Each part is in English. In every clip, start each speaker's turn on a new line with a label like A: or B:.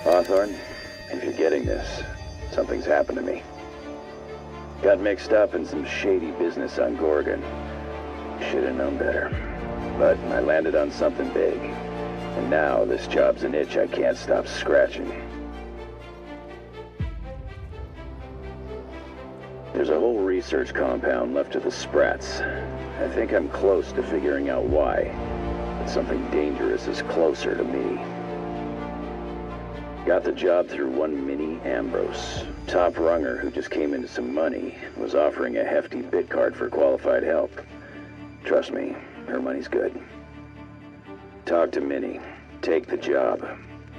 A: Hawthorne, if you're getting this, something's happened to me. Got mixed up in some shady business on Gorgon. Should've known better. But I landed on something big. And now this job's an itch I can't stop scratching. There's a whole research compound left of the Sprats. I think I'm close to figuring out why. But something dangerous is closer to me. Got the job through one Minnie Ambrose. Top runger who just came into some money, was offering a hefty bid card for qualified help. Trust me, her money's good. Talk to Minnie. Take the job.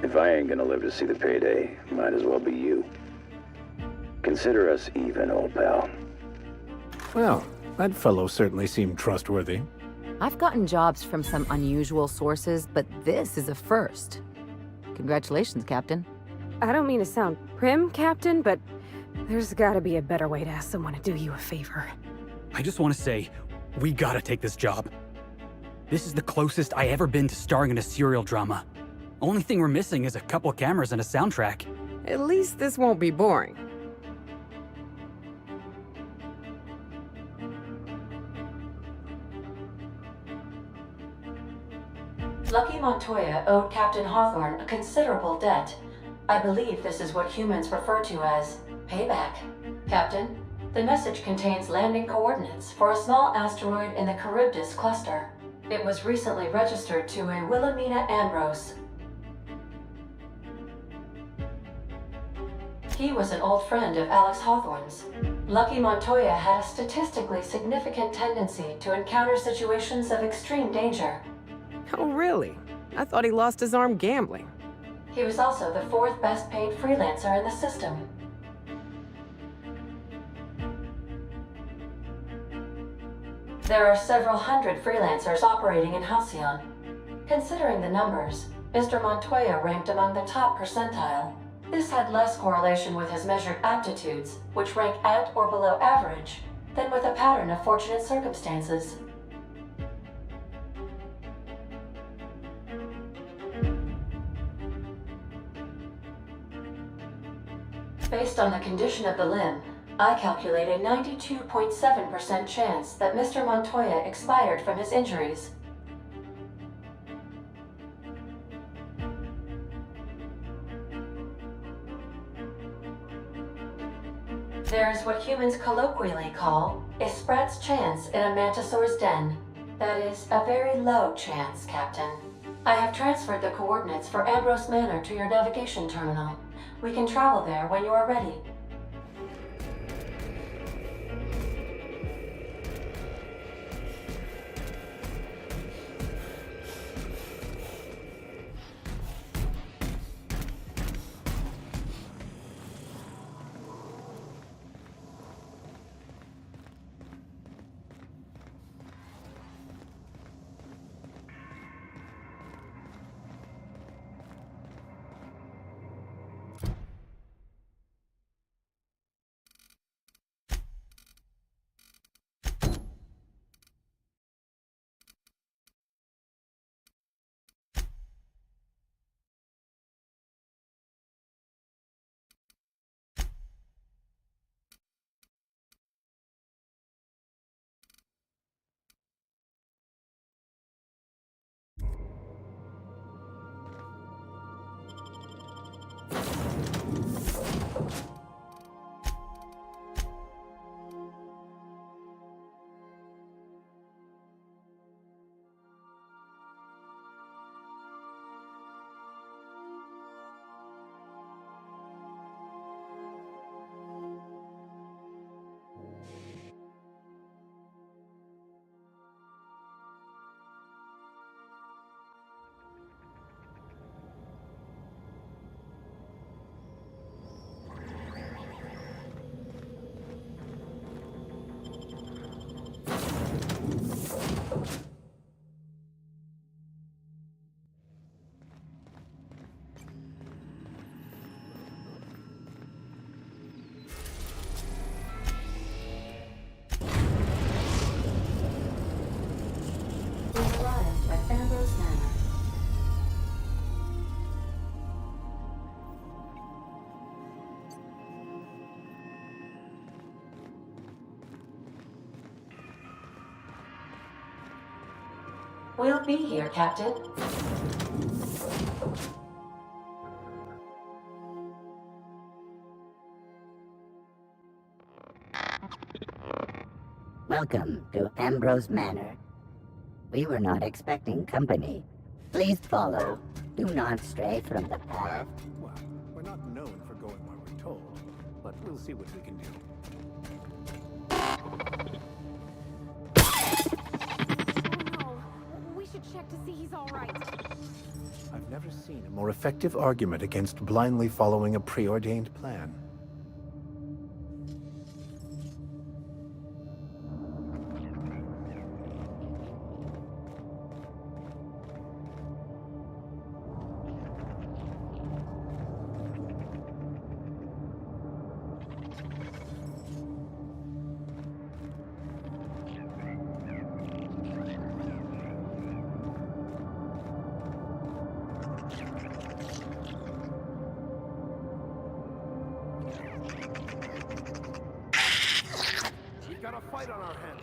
A: If I ain't gonna live to see the payday, might as well be you. Consider us even, old pal.
B: Well, that fellow certainly seemed trustworthy.
C: I've gotten jobs from some unusual sources, but this is a first. Congratulations, Captain.
D: I don't mean to sound prim, Captain, but there's gotta be a better way to ask someone to do you a favor.
E: I just want to say, we gotta take this job. This is the closest I ever been to starring in a serial drama. Only thing we're missing is a couple cameras and a soundtrack.
D: At least this won't be boring.
F: Lucky Montoya owed Captain Hawthorne a considerable debt. I believe this is what humans refer to as payback. Captain, the message contains landing coordinates for a small asteroid in the Charybdis cluster. It was recently registered to a Wilhelmina Ambrose. He was an old friend of Alex Hawthorne's. Lucky Montoya had a statistically significant tendency to encounter situations of extreme danger.
D: Oh, really? I thought he lost his arm gambling.
F: He was also the fourth best paid freelancer in the system. There are several hundred freelancers operating in Halcyon. Considering the numbers, Mr. Montoya ranked among the top percentile. This had less correlation with his measured aptitudes, which rank at or below average, than with a pattern of fortunate circumstances. Based on the condition of the limb, I calculate a 92.7% chance that Mr. Montoya expired from his injuries. There's what humans colloquially call a sprat's chance in a mantisaur's den. That is a very low chance, Captain. I have transferred the coordinates for Ambrose Manor to your navigation terminal. We can travel there when you are ready. We'll be here, Captain.
G: Welcome to Ambrose Manor. We were not expecting company. Please follow. Do not stray from the path.
B: Well, we're not known for going where we're told, but we'll see what we can do.
D: Oh no. We should check to see he's all right.
B: I've never seen a more effective argument against blindly following a preordained plan.
H: We've got a fight on our hands.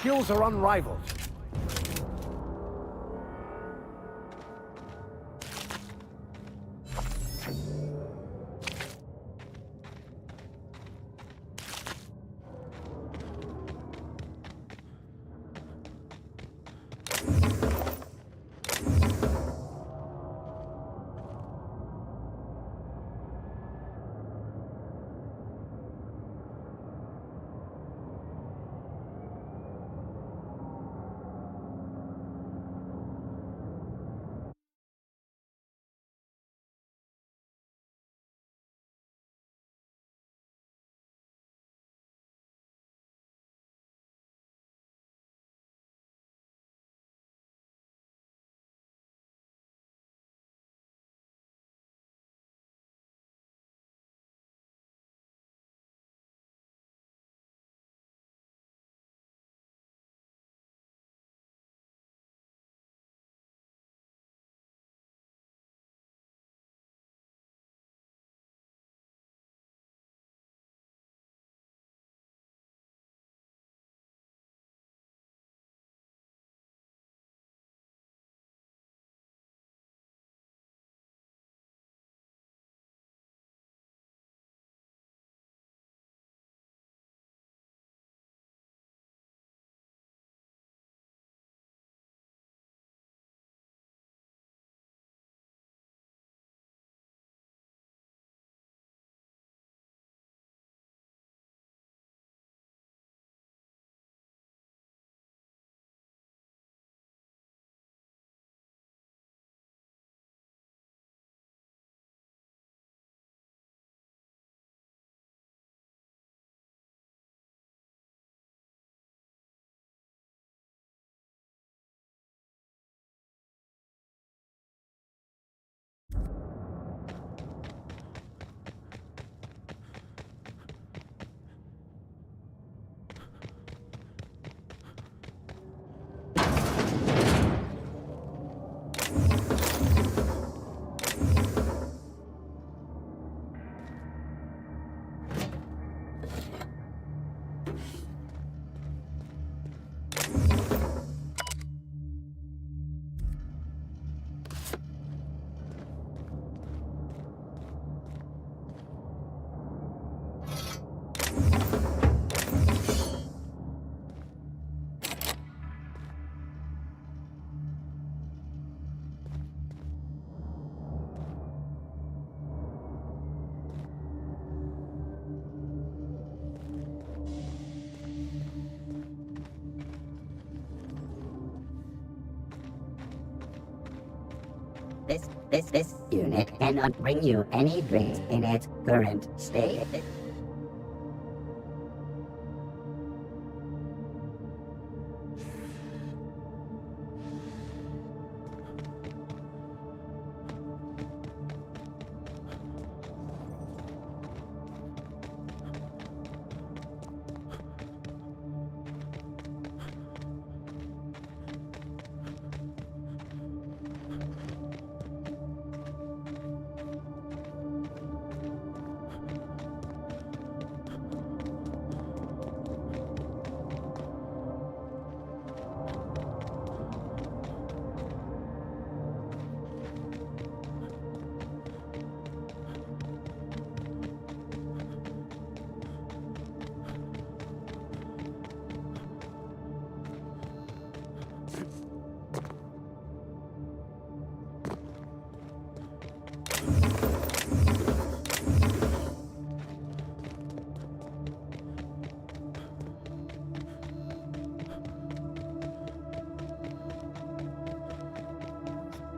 B: skills are unrivaled.
G: This unit cannot bring you any drinks in its current state.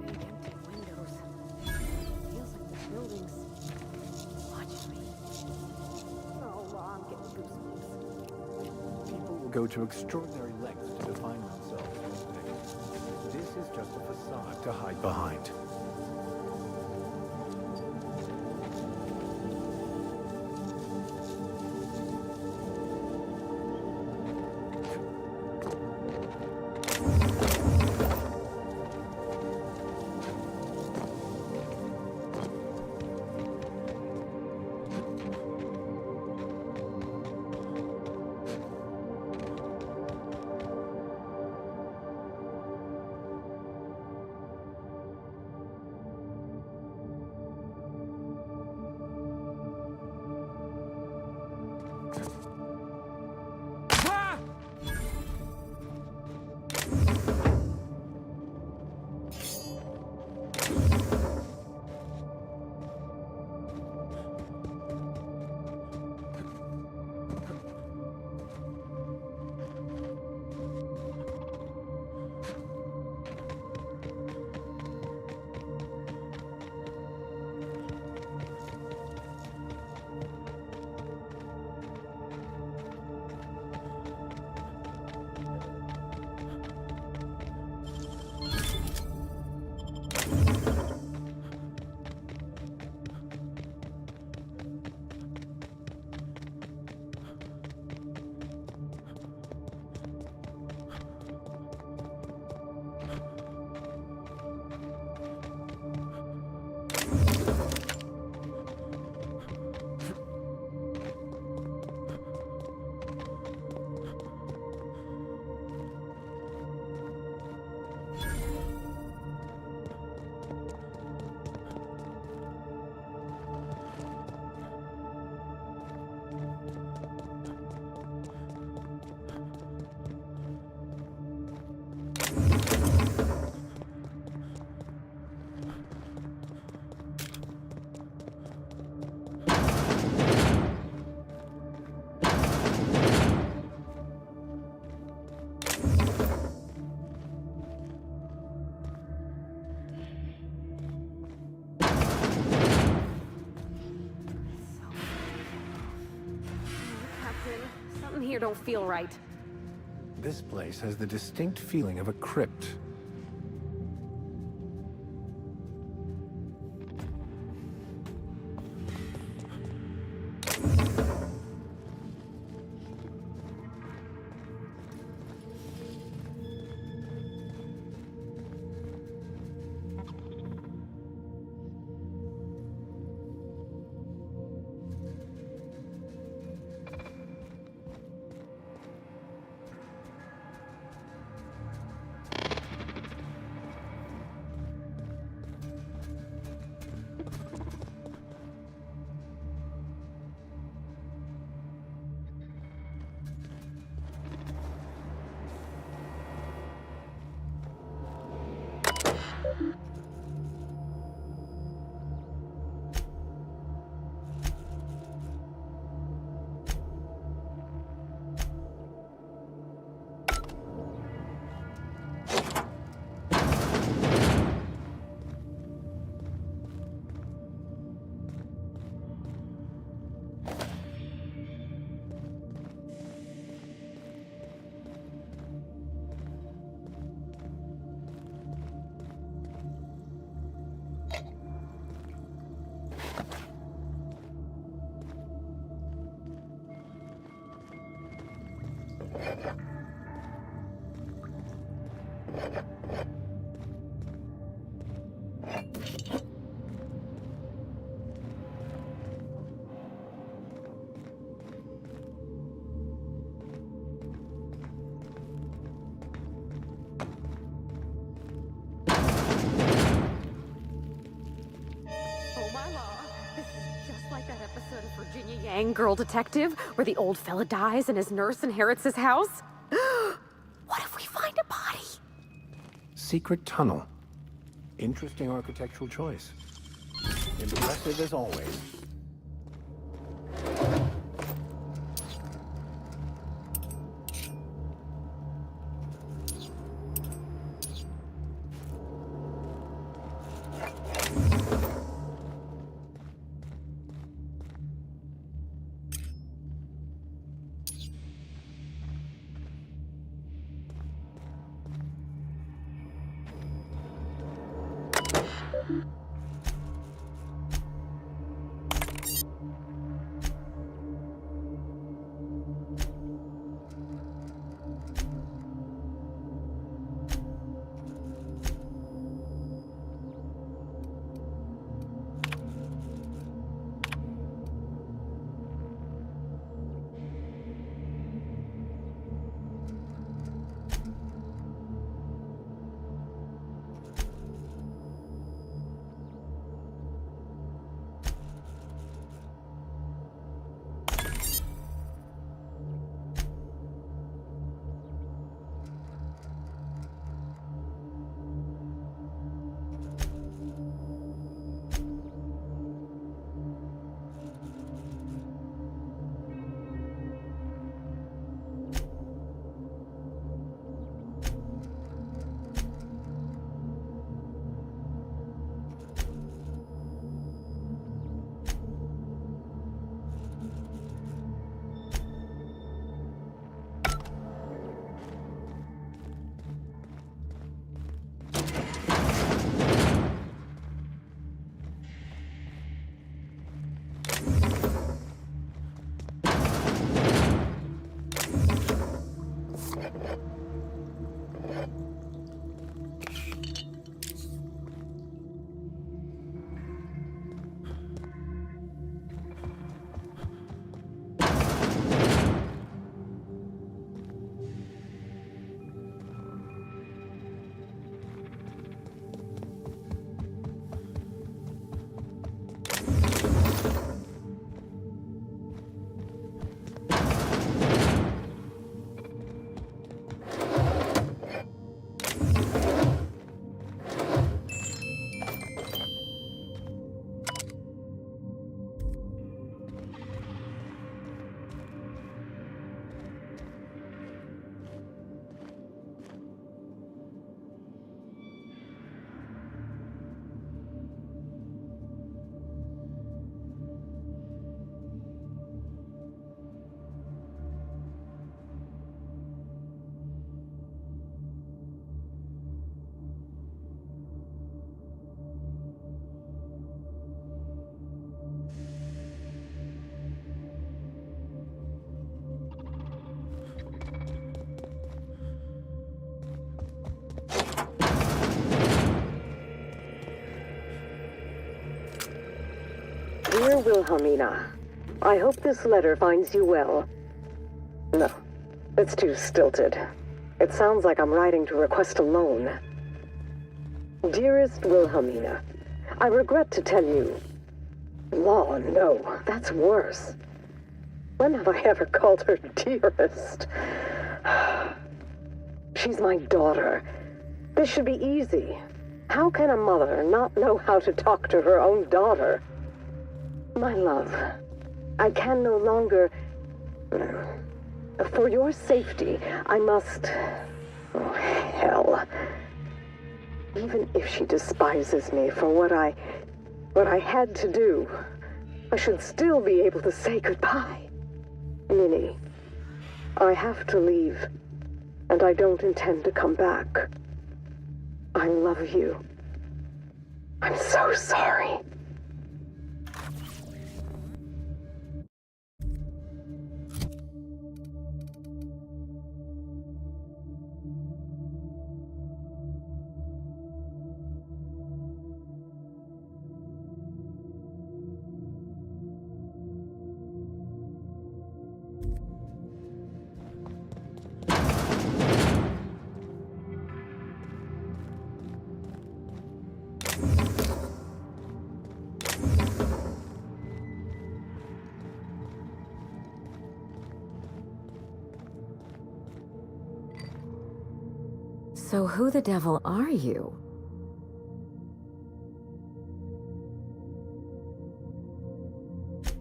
D: Big empty windows. Feels like the building's watching me. Oh, I'm getting goosebumps.
B: People will go to extraordinary lengths to define themselves as things. This is just a facade to hide behind.
D: here don't feel right.
B: This place has the distinct feeling of a crypt.
D: Oh my law, this is just like that episode of Virginia Yang, Girl Detective, where the old fella dies and his nurse inherits his house. What if we find a body?
B: Secret tunnel. Interesting architectural choice. Impressive as always.
I: Wilhelmina. I hope this letter finds you well. No, it's too stilted. It sounds like I'm writing to request a loan. Dearest Wilhelmina, I regret to tell you... Law, no, that's worse. When have I ever called her dearest? She's my daughter. This should be easy. How can a mother not know how to talk to her own daughter? My love, I can no longer... For your safety, I must... Oh, hell. Even if she despises me for what I had to do, I should still be able to say goodbye. Minnie, I have to leave, and I don't intend to come back. I love you. I'm so sorry.
C: So who the devil are you?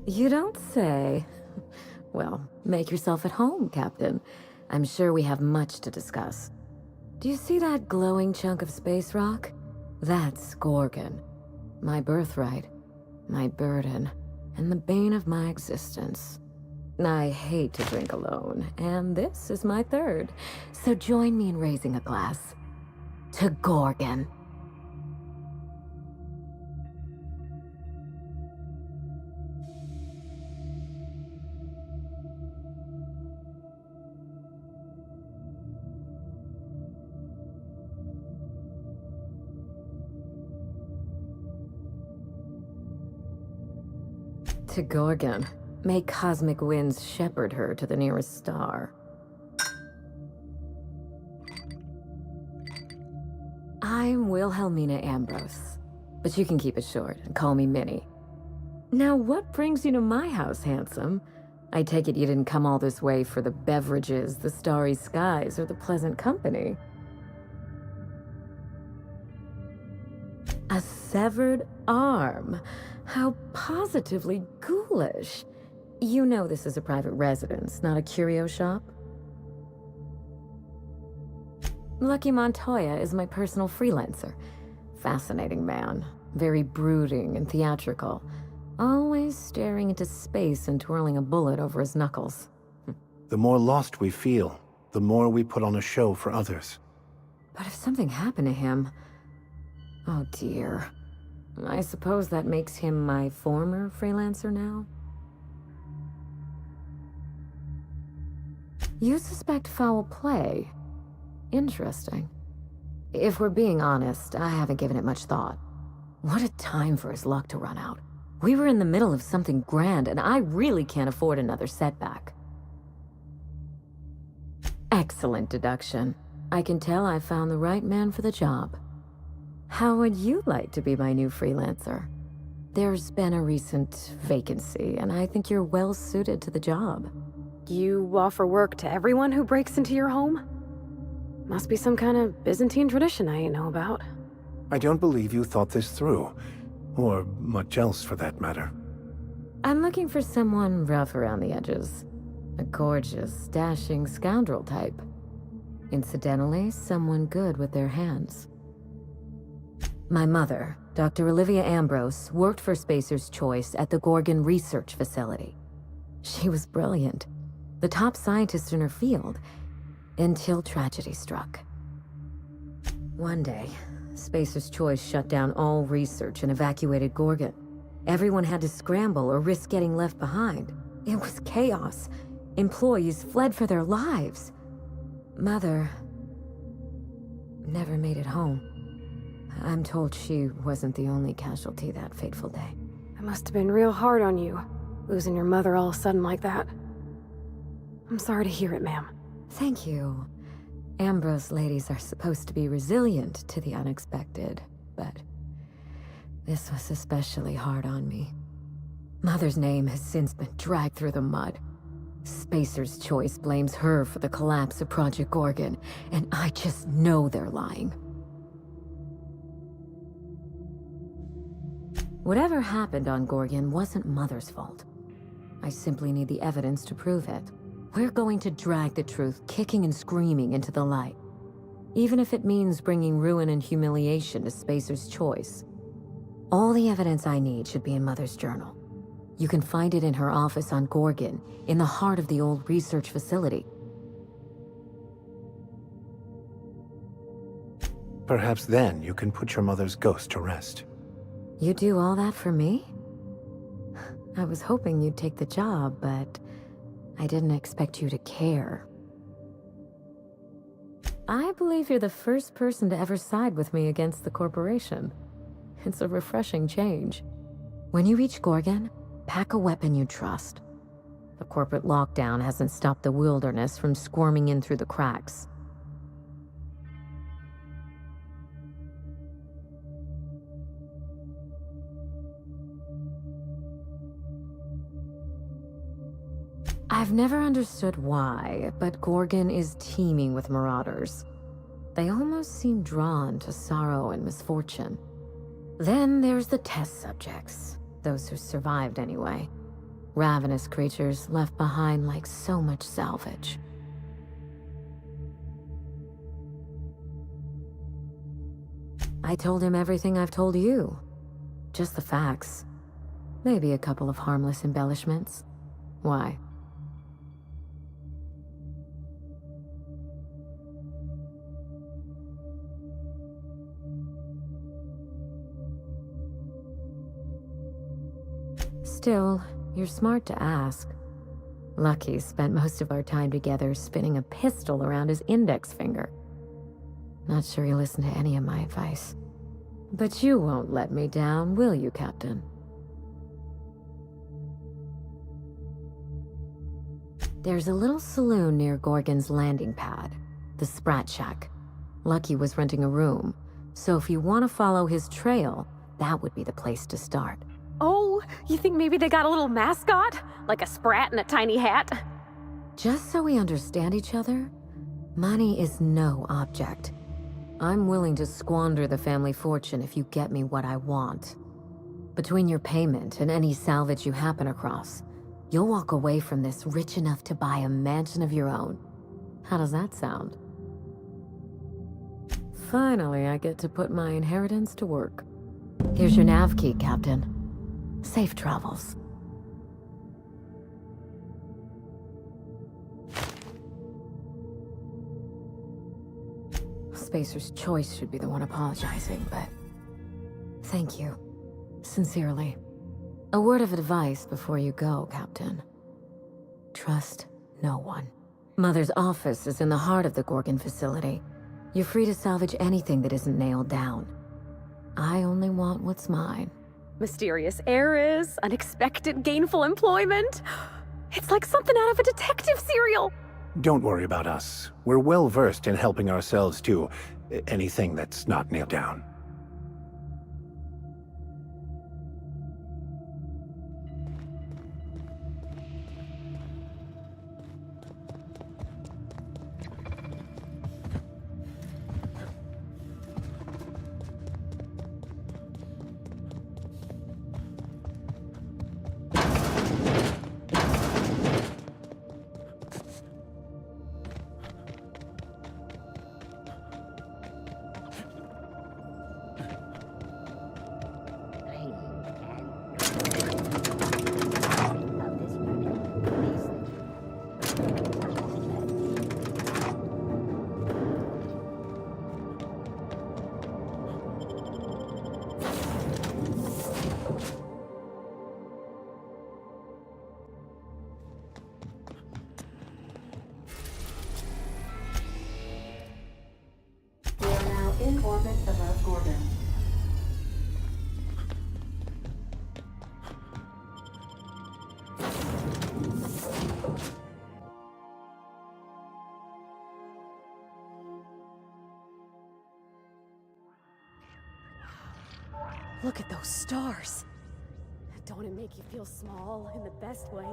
C: You don't say. Well, make yourself at home, Captain. I'm sure we have much to discuss. Do you see that glowing chunk of space rock? That's Gorgon. My birthright, my burden, and the bane of my existence. I hate to drink alone, and this is my third. So join me in raising a glass to Gorgon. To Gorgon. May cosmic winds shepherd her to the nearest star. I'm Wilhelmina Ambrose, but you can keep it short and call me Minnie. Now, what brings you to my house, handsome? I take it you didn't come all this way for the beverages, the starry skies, or the pleasant company. A severed arm. How positively ghoulish. You know this is a private residence, not a curio shop? Lucky Montoya is my personal freelancer. Fascinating man. Very brooding and theatrical. Always staring into space and twirling a bullet over his knuckles.
B: The more lost we feel, the more we put on a show for others.
C: But if something happened to him... Oh dear. I suppose that makes him my former freelancer now? You suspect foul play? Interesting. If we're being honest, I haven't given it much thought. What a time for his luck to run out. We were in the middle of something grand, and I really can't afford another setback. Excellent deduction. I can tell I found the right man for the job. How would you like to be my new freelancer? There's been a recent vacancy, and I think you're well suited to the job.
D: You offer work to everyone who breaks into your home? Must be some kind of Byzantine tradition I ain't know about.
B: I don't believe you thought this through. Or much else, for that matter.
C: I'm looking for someone rough around the edges. A gorgeous, dashing scoundrel type. Incidentally, someone good with their hands. My mother, Dr. Olivia Ambrose, worked for Spacer's Choice at the Gorgon Research Facility. She was brilliant, the top scientist in her field, until tragedy struck. One day, Spacer's Choice shut down all research and evacuated Gorgon. Everyone had to scramble or risk getting left behind. It was chaos. Employees fled for their lives. Mother never made it home. I'm told she wasn't the only casualty that fateful day.
D: That must have been real hard on you, losing your mother all of a sudden like that. I'm sorry to hear it, ma'am.
C: Thank you. Ambrose ladies are supposed to be resilient to the unexpected, but this was especially hard on me. Mother's name has since been dragged through the mud. Spacer's Choice blames her for the collapse of Project Gorgon, and I just know they're lying. Whatever happened on Gorgon wasn't Mother's fault. I simply need the evidence to prove it. We're going to drag the truth kicking and screaming into the light, even if it means bringing ruin and humiliation to Spacer's Choice. All the evidence I need should be in Mother's journal. You can find it in her office on Gorgon, in the heart of the old research facility.
B: Perhaps then you can put your mother's ghost to rest.
C: You do all that for me? I was hoping you'd take the job, but I didn't expect you to care. I believe you're the first person to ever side with me against the corporation. It's a refreshing change. When you reach Gorgon, pack a weapon you trust. The corporate lockdown hasn't stopped the wilderness from squirming in through the cracks. I've never understood why, but Gorgon is teeming with marauders. They almost seem drawn to sorrow and misfortune. Then there's the test subjects, those who survived anyway. Ravenous creatures left behind like so much salvage. I told him everything I've told you. Just the facts. Maybe a couple of harmless embellishments. Why? Still, you're smart to ask. Lucky spent most of our time together spinning a pistol around his index finger. Not sure he'll listen to any of my advice. But you won't let me down, will you, Captain? There's a little saloon near Gorgon's landing pad, the Sprat Shack. Lucky was renting a room, so if you want to follow his trail, that would be the place to start.
D: Oh, you think maybe they got a little mascot? Like a sprat in a tiny hat?
C: Just so we understand each other, money is no object. I'm willing to squander the family fortune if you get me what I want. Between your payment and any salvage you happen across, you'll walk away from this rich enough to buy a mansion of your own. How does that sound? Finally, I get to put my inheritance to work. Here's your nav key, Captain. Safe travels. Spacer's Choice should be the one apologizing, but thank you. Sincerely. A word of advice before you go, Captain. Trust no one. Mother's office is in the heart of the Gorgon facility. You're free to salvage anything that isn't nailed down. I only want what's mine.
D: Mysterious heiress, unexpected gainful employment. It's like something out of a detective serial.
B: Don't worry about us. We're well versed in helping ourselves to anything that's not nailed down.
F: In orbit above Gorgon.
D: Look at those stars. Don't it make you feel small in the best way?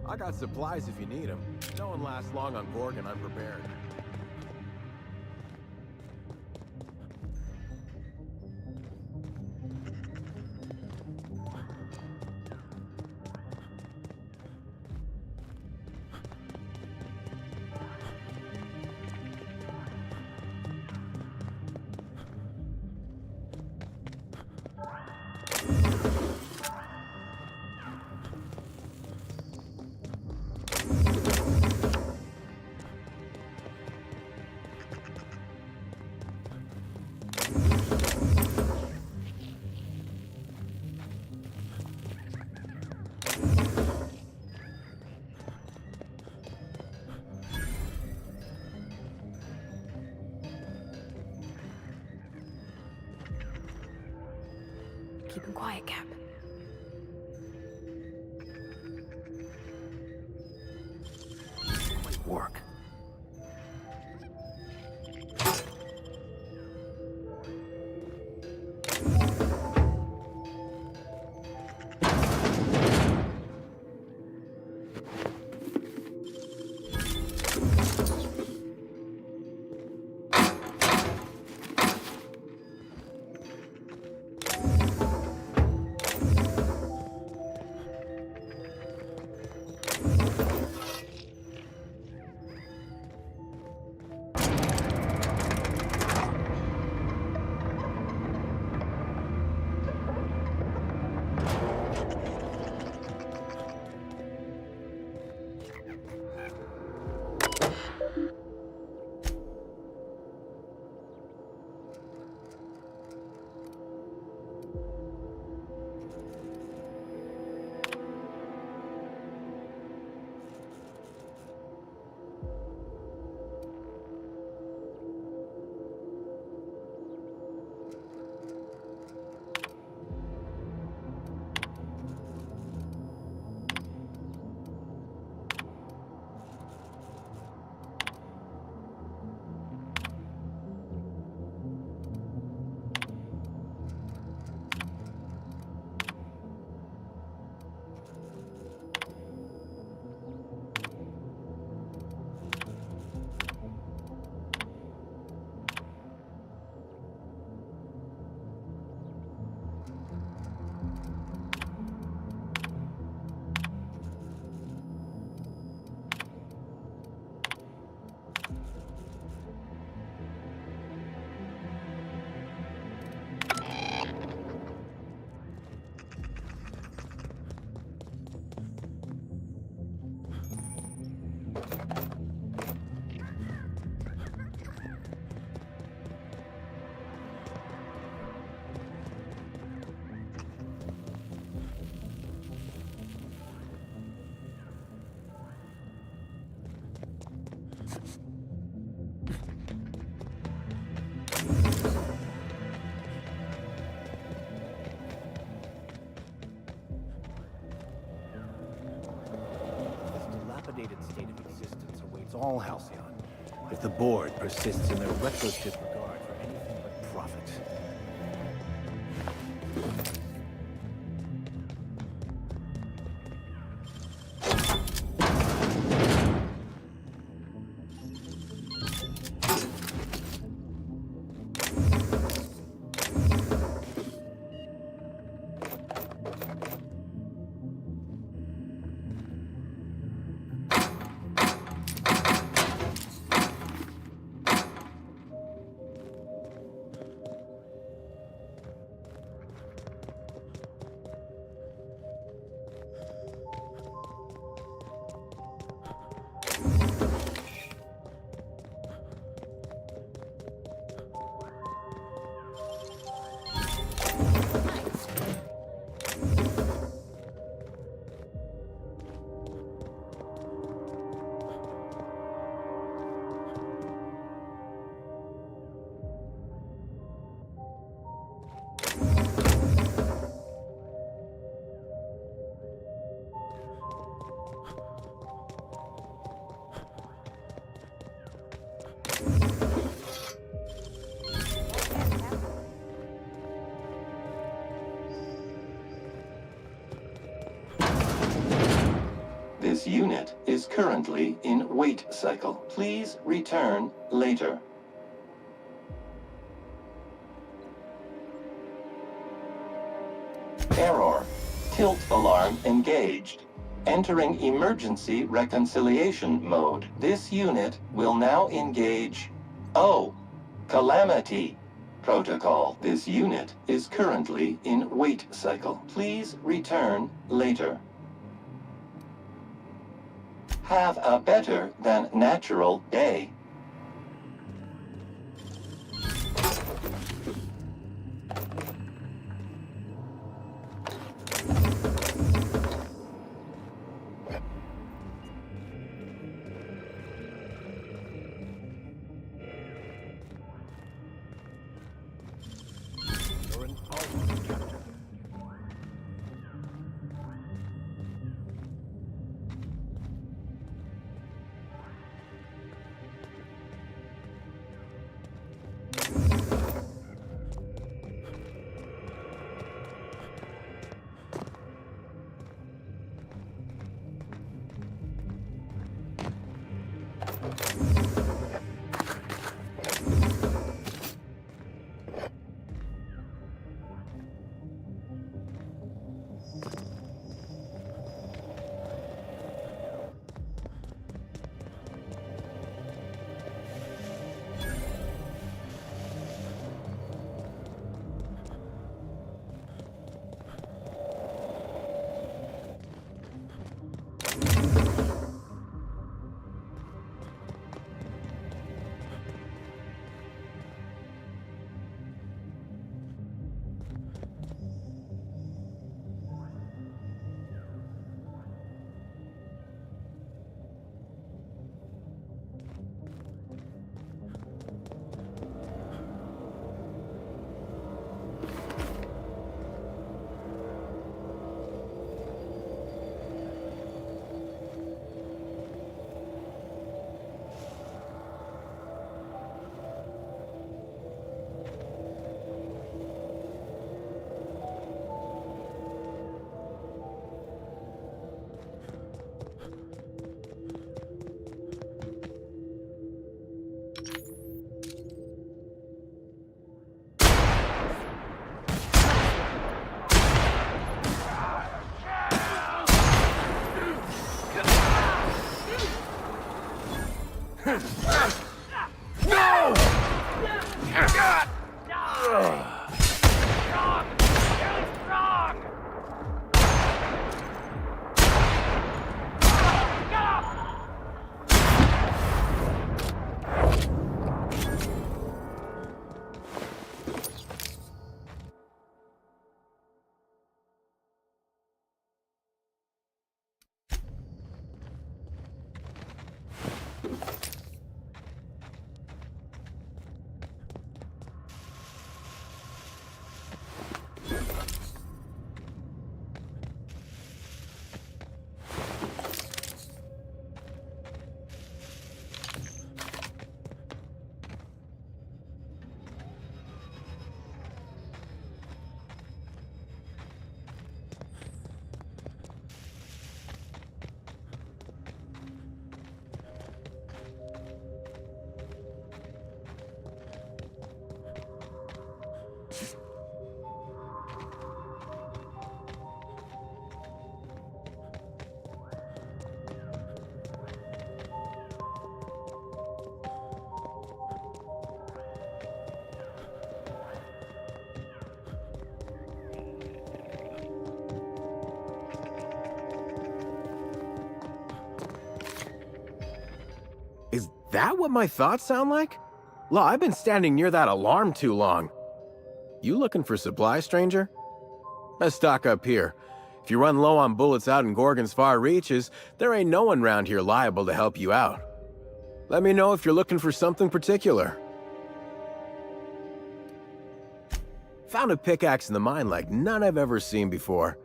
H: I got supplies if you need them. No one lasts long on Gorgon unprepared.
D: Keep him quiet, Cap.
B: Great work. This dilapidated state of existence awaits all Halcyon if the board persists in their reckless disregard for anything but profit.
J: This unit is currently in wait cycle. Please return later. Error. Tilt alarm engaged. Entering emergency reconciliation mode. This unit will now engage Calamity Protocol. This unit is currently in wait cycle. Please return later. Have a better than natural day.
B: You're an Alpha, Captain.
H: that what my thoughts sound like? Law, I've been standing near that alarm too long. You looking for supply, stranger? Let's stock up here. If you run low on bullets out in Gorgon's far reaches, there ain't no one round here liable to help you out. Let me know if you're looking for something particular. Found a pickaxe in the mine like none I've ever seen before.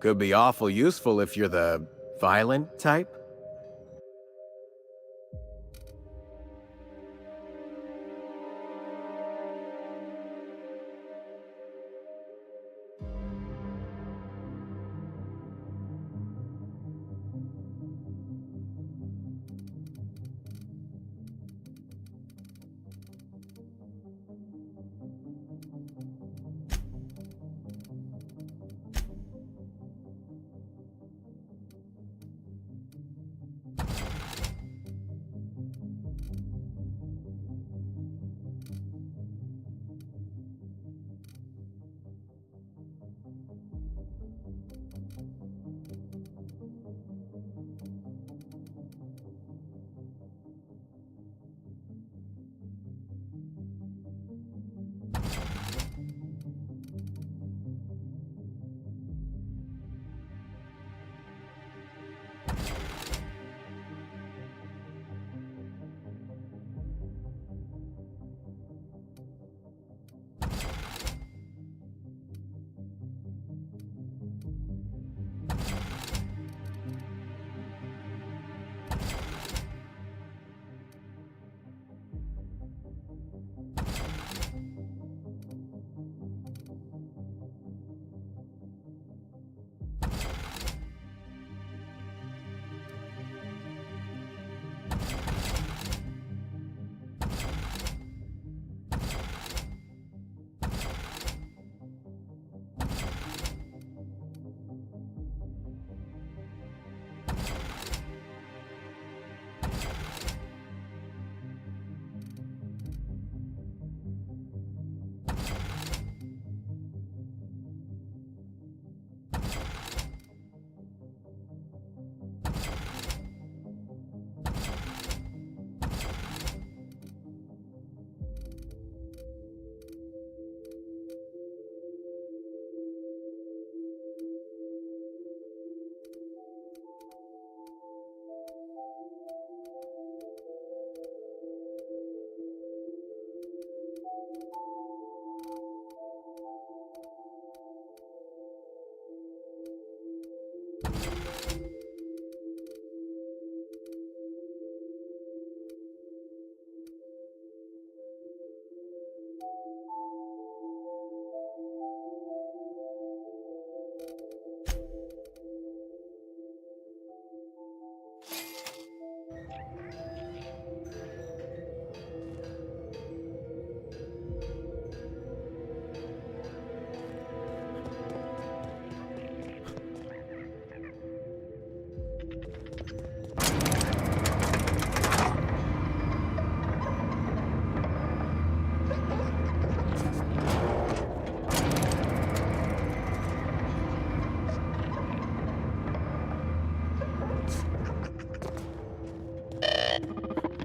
H: Could be awful useful if you're the violent type.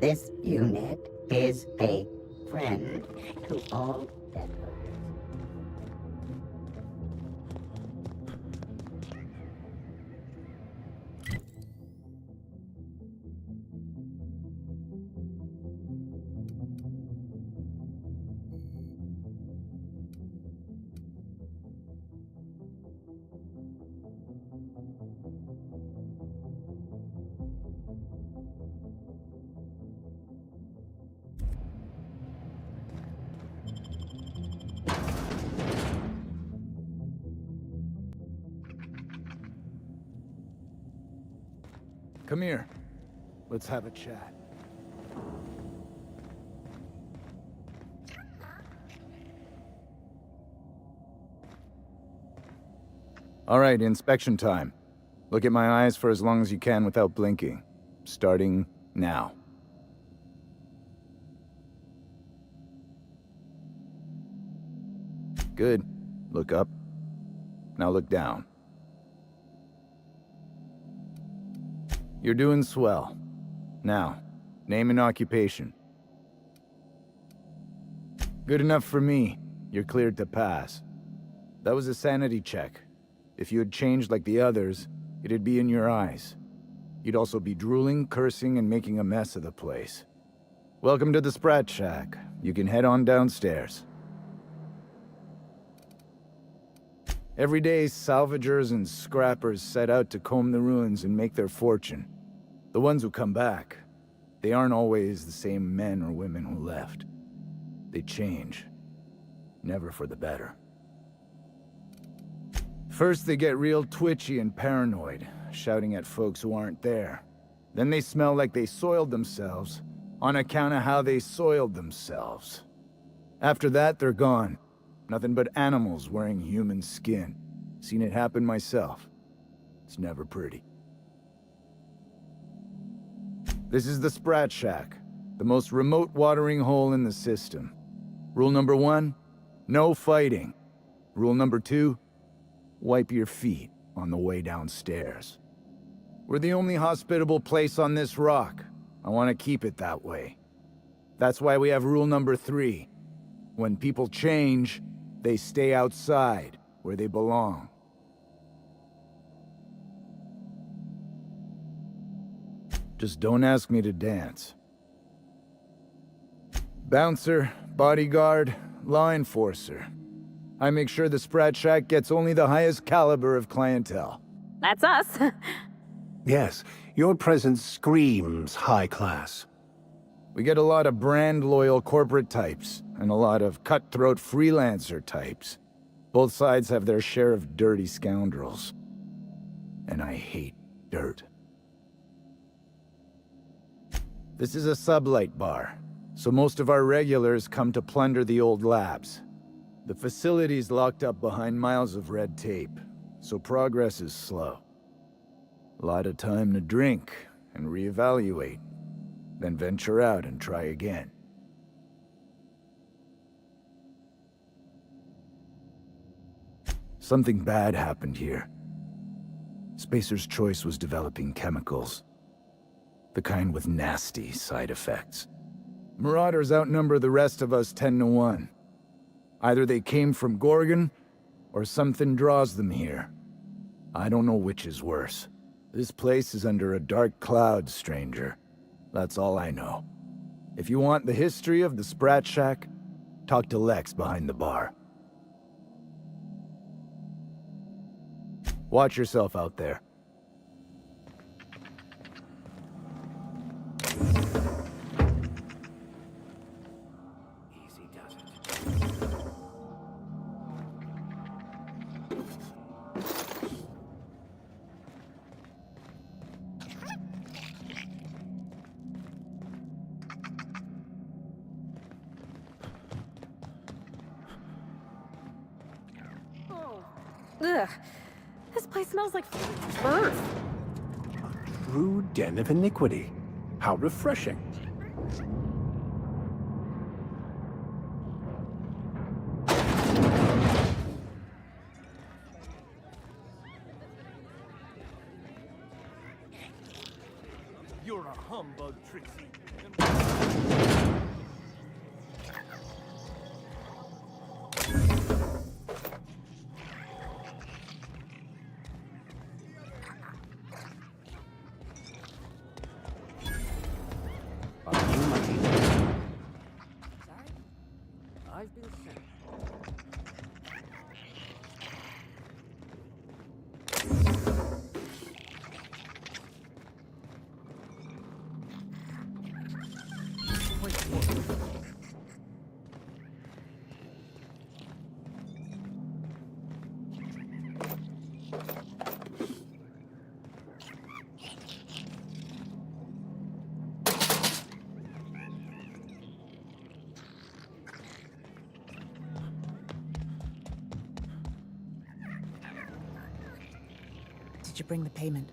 G: This unit is a friend to all settlers.
B: Come here. Let's have a chat. All right, inspection time. Look at my eyes for as long as you can without blinking. Starting now. Good. Look up. Now look down. You're doing swell. Now,
K: Name and occupation. Good enough for me. You're cleared to pass. That was a sanity check. If you had changed like the others, it'd be in your eyes. You'd also be drooling, cursing, and making a mess of the place. Welcome to the Sprat Shack. You can head on downstairs. Every day, salvagers and scrappers set out to comb the ruins and make their fortune. The ones who come back, they aren't always the same men or women who left. They change. Never for the better. First, they get real twitchy and paranoid, shouting at folks who aren't there. Then they smell like they soiled themselves, on account of how they soiled themselves. After that, they're gone. Nothing but animals wearing human skin. Seen it happen myself. It's never pretty. This is the Sprat Shack, the most remote watering hole in the system. Rule number 1, no fighting. Rule number 2, wipe your feet on the way downstairs. We're the only hospitable place on this rock. I want to keep it that way. That's why we have rule number 3. When people change, they stay outside, where they belong. Just don't ask me to dance. Bouncer, bodyguard, law enforcer. I make sure the Sprat Shack gets only the highest caliber of clientele.
D: That's us.
B: Yes, your presence screams high class.
K: We get a lot of brand-loyal corporate types, and a lot of cutthroat freelancer types. Both sides have their share of dirty scoundrels. And I hate dirt. This is a sublight bar, so most of our regulars come to plunder the old labs. The facility's locked up behind miles of red tape, so progress is slow. A lot of time to drink and reevaluate, then venture out and try again. Something bad happened here. Spacer's Choice was developing chemicals. The kind with nasty side effects. Marauders outnumber the rest of us 10 to 1. Either they came from Gorgon, or something draws them here. I don't know which is worse. This place is under a dark cloud, stranger. That's all I know. If you want the history of the Sprat Shack, talk to Lex behind the bar. Watch yourself out there.
B: Easy does it.
D: Ugh. This place smells like birth.
B: True den of iniquity. How refreshing. You're a humbug, Trixie. I've been sent.
L: Did you bring the payment?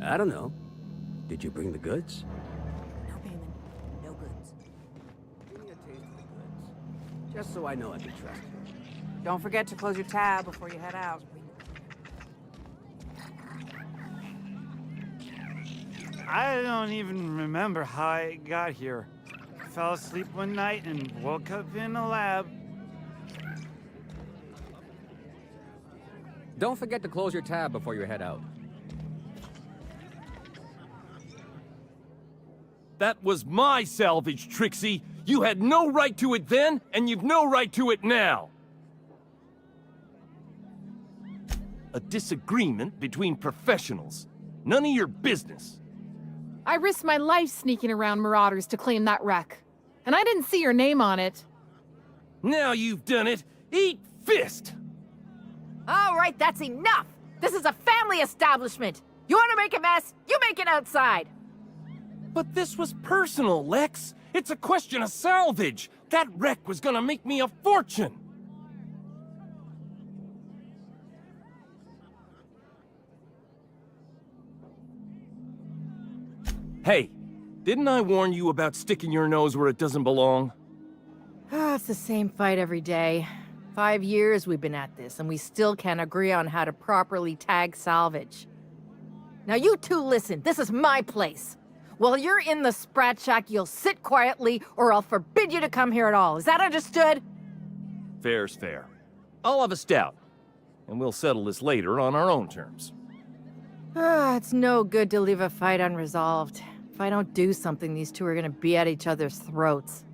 B: I don't know. Did you bring the goods?
L: No payment, no goods.
B: Give me a taste of the goods. Just so I know I can trust you.
L: Don't forget to close your tab before you head out.
M: I don't even remember how I got here. I fell asleep one night and woke up in a lab.
N: Don't forget to close your tab before you head out.
O: That was my salvage, Trixie! You had no right to it then, and you've no right to it now! A disagreement between professionals. None of your business.
P: I risked my life sneaking around Marauders to claim that wreck. And I didn't see your name on it.
O: Now you've done it! Eat fist!
Q: All right, that's enough! This is a family establishment! You want to make a mess? You make it outside!
O: But this was personal, Lex! It's a question of salvage! That wreck was gonna make me a fortune! Hey, didn't I warn you about sticking your nose where it doesn't belong?
Q: It's the same fight every day. 5 years we've been at this, and we still can't agree on how to properly tag salvage. Now you two listen, this is my place. While you're in the Sprat Shack, you'll sit quietly, or I'll forbid you to come here at all. Is that understood?
O: Fair's fair. I'll have a stout, and we'll settle this later on our own terms.
Q: It's no good to leave a fight unresolved. If I don't do something, these two are gonna be at each other's throats.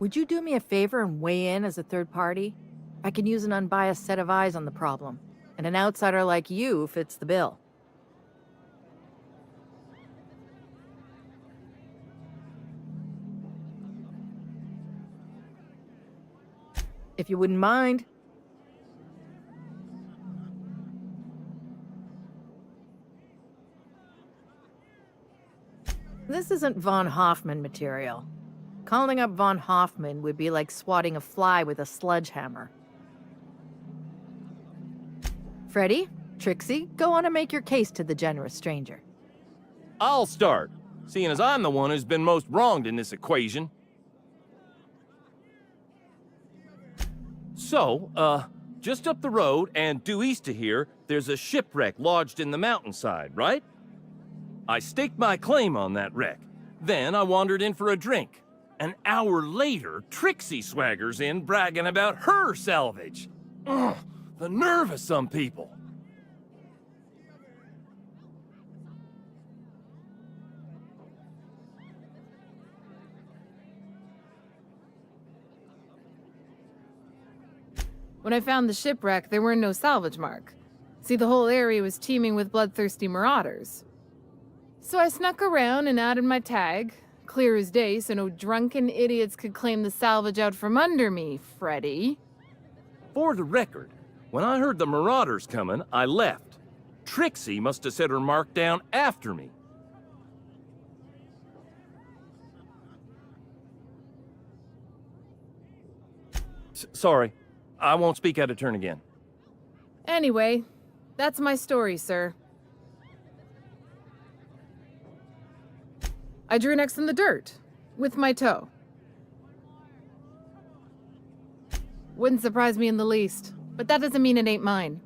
Q: Would you do me a favor and weigh in as a third party? I can use an unbiased set of eyes on the problem, and an outsider like you fits the bill. If you wouldn't mind. This isn't von Hoffman material. Calling up von Hoffman would be like swatting a fly with a sledgehammer. Freddy, Trixie, go on and make your case to the generous stranger.
O: I'll start, seeing as I'm the one who's been most wronged in this equation. So, just up the road and due east of here, there's a shipwreck lodged in the mountainside, right? I staked my claim on that wreck. Then I wandered in for a drink. An hour later, Trixie swaggers in bragging about her salvage. Ugh, the nerve of some people.
P: When I found the shipwreck, there were no salvage mark. See, the whole area was teeming with bloodthirsty marauders. So I snuck around and added my tag, clear as day so no drunken idiots could claim the salvage out from under me, Freddy.
O: For the record, when I heard the marauders coming, I left. Trixie must have set her mark down after me. Sorry. I won't speak out of turn again.
P: Anyway, that's my story, sir. I drew next in the dirt, with my toe. Wouldn't surprise me in the least, but that doesn't mean it ain't mine.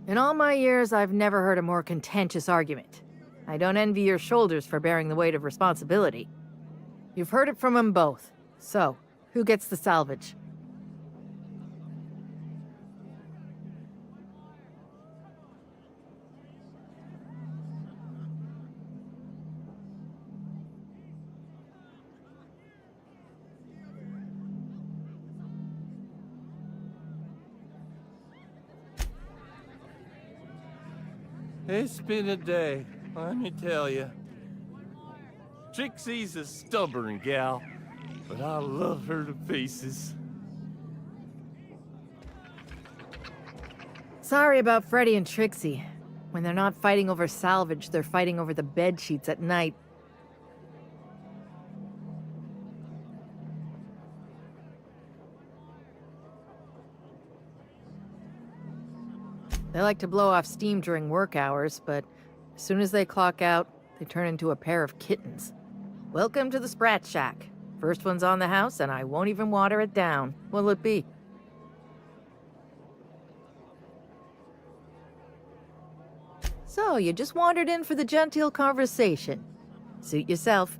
Q: In all my years, I've never heard a more contentious argument. I don't envy your shoulders for bearing the weight of responsibility. You've heard it from them both. So, who gets the salvage?
O: It's been a day, let me tell you. Trixie's a stubborn gal, but I love her to pieces.
Q: Sorry about Freddy and Trixie. When they're not fighting over salvage, they're fighting over the bed sheets at night. They like to blow off steam during work hours, but as soon as they clock out, they turn into a pair of kittens. Welcome to the Sprat Shack. First one's on the house, and I won't even water it down. What'll it be? So, you just wandered in for the genteel conversation. Suit yourself.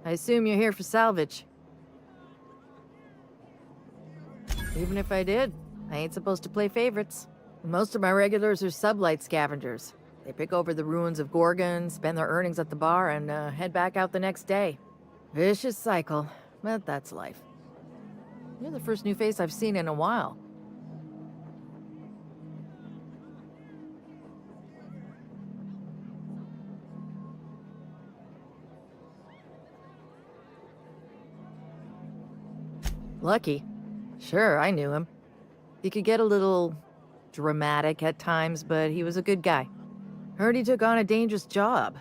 Q: I assume you're here for salvage. Even if I did, I ain't supposed to play favorites. Most of my regulars are sublight scavengers. They pick over the ruins of Gorgon, spend their earnings at the bar, and head back out the next day. Vicious cycle, but that's life. You're the first new face I've seen in a while. Lucky. Sure, I knew him. He could get a little dramatic at times, but he was a good guy. Heard he took on a dangerous job.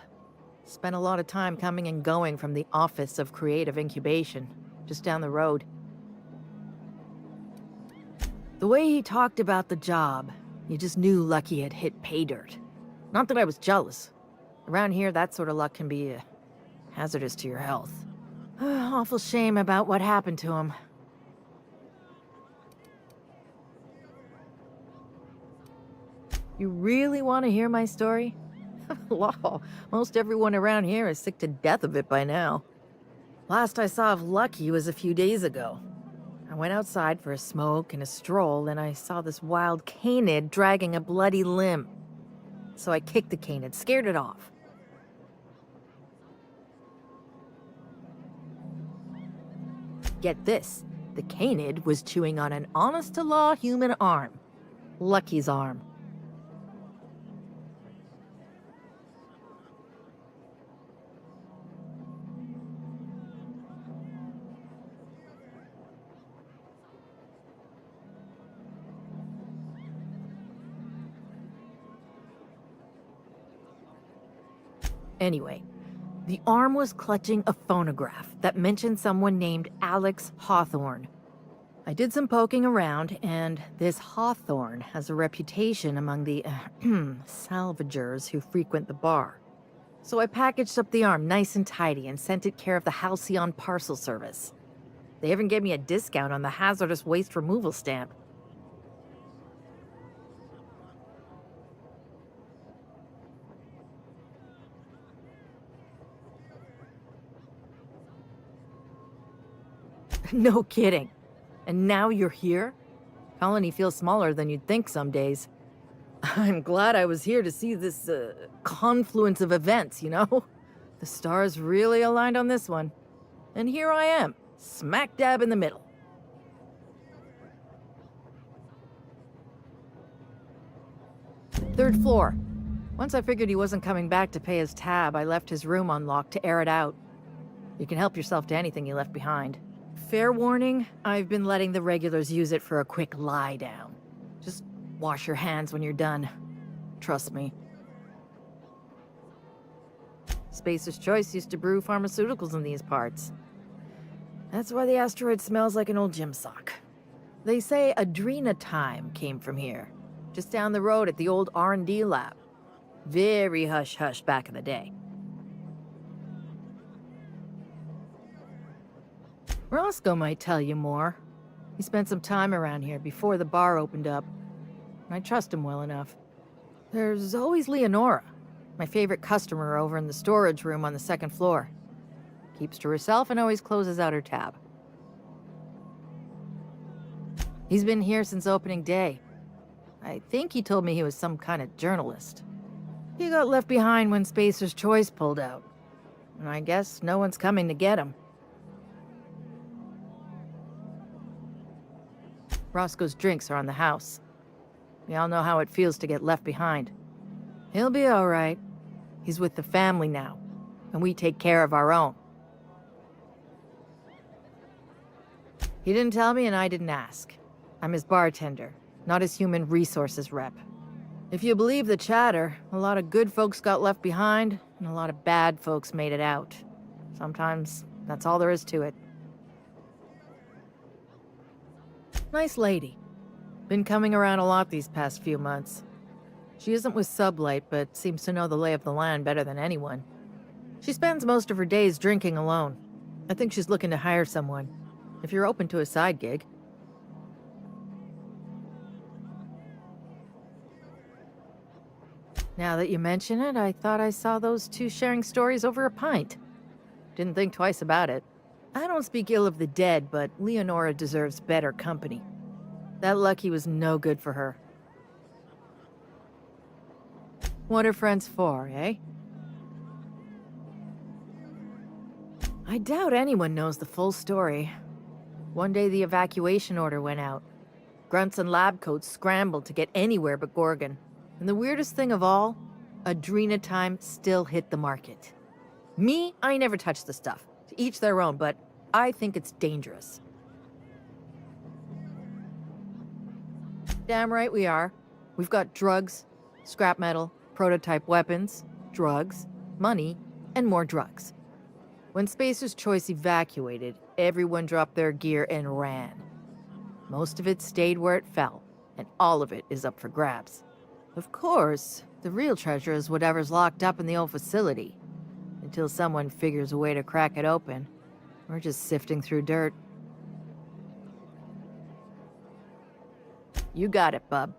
Q: Spent a lot of time coming and going from the Office of Creative Incubation, just down the road. The way he talked about the job, you just knew Lucky had hit pay dirt. Not that I was jealous. Around here, that sort of luck can be hazardous to your health. Awful shame about what happened to him. You really want to hear my story? Law, most everyone around here is sick to death of it by now. Last I saw of Lucky was a few days ago. I went outside for a smoke and a stroll, and I saw this wild canid dragging a bloody limb. So I kicked the canid, scared it off. Get this, the canid was chewing on an honest-to-law human arm. Lucky's arm. Anyway, the arm was clutching a phonograph that mentioned someone named Alex Hawthorne. I did some poking around, and this Hawthorne has a reputation among the salvagers who frequent the bar. So I packaged up the arm nice and tidy and sent it care of the Halcyon Parcel Service. They even gave me a discount on the hazardous waste removal stamp. No kidding. And now you're here? Colony feels smaller than you'd think some days. I'm glad I was here to see this, confluence of events, you know? The stars really aligned on this one. And here I am, smack dab in the middle. Third floor. Once I figured he wasn't coming back to pay his tab, I left his room unlocked to air it out. You can help yourself to anything you left behind. Fair warning, I've been letting the regulars use it for a quick lie down. Just wash your hands when you're done. Trust me. Spacer's Choice used to brew pharmaceuticals in these parts. That's why the asteroid smells like an old gym sock. They say adrenatime came from here, just down the road at the old R&D lab. Very hush-hush back in the day. Roscoe might tell you more. He spent some time around here before the bar opened up. I trust him well enough. There's always Leonora, my favorite customer over in the storage room on the second floor. Keeps to herself and always closes out her tab. He's been here since opening day. I think he told me he was some kind of journalist. He got left behind when Spacer's Choice pulled out. And I guess no one's coming to get him. Roscoe's drinks are on the house. We all know how it feels to get left behind. He'll be all right. He's with the family now, and we take care of our own. He didn't tell me, and I didn't ask. I'm his bartender, not his human resources rep. If you believe the chatter, a lot of good folks got left behind, and a lot of bad folks made it out. Sometimes that's all there is to it. Nice lady. Been coming around a lot these past few months. She isn't with Sublight, but seems to know the lay of the land better than anyone. She spends most of her days drinking alone. I think she's looking to hire someone. If you're open to a side gig. Now that you mention it, I thought I saw those two sharing stories over a pint. Didn't think twice about it. I don't speak ill of the dead, but Leonora deserves better company. That Lucky was no good for her. What are friends for, eh? I doubt anyone knows the full story. One day the evacuation order went out. Grunts and lab coats scrambled to get anywhere but Gorgon. And the weirdest thing of all, adrenatime still hit the market. Me, I never touched the stuff. To each their own, but I think it's dangerous. Damn right we are. We've got drugs, scrap metal, prototype weapons, drugs, money, and more drugs. When Spacer's Choice evacuated, everyone dropped their gear and ran. Most of it stayed where it fell, and all of it is up for grabs. Of course, the real treasure is whatever's locked up in the old facility. Until someone figures a way to crack it open, we're just sifting through dirt. You got it, bub.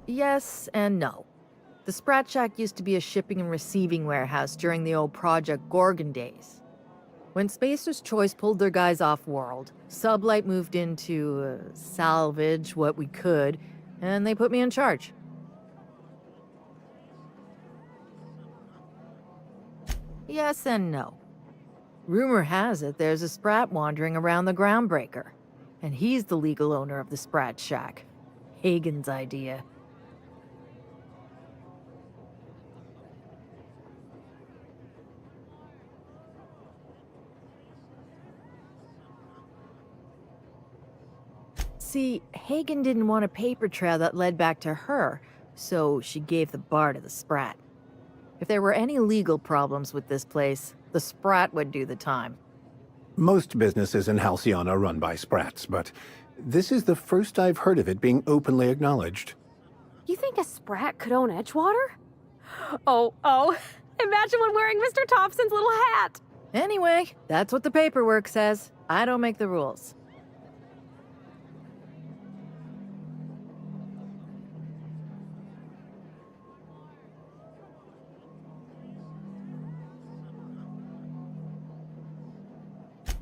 Q: Yes and no. The Sprat Shack used to be a shipping and receiving warehouse during the old Project Gorgon days. When Spacer's Choice pulled their guys off-world, Sublight moved in to salvage what we could, and they put me in charge. Yes and no. Rumor has it there's a Sprat wandering around the Groundbreaker, and he's the legal owner of the Sprat Shack. Hagen's idea. See, Hagen didn't want a paper trail that led back to her, so she gave the bar to the Sprat. If there were any legal problems with this place, the Sprat would do the time.
B: Most businesses in Halcyon are run by Sprats, but this is the first I've heard of it being openly acknowledged.
D: You think a Sprat could own Edgewater? Oh, imagine one wearing Mr. Thompson's little hat!
Q: Anyway, that's what the paperwork says. I don't make the rules.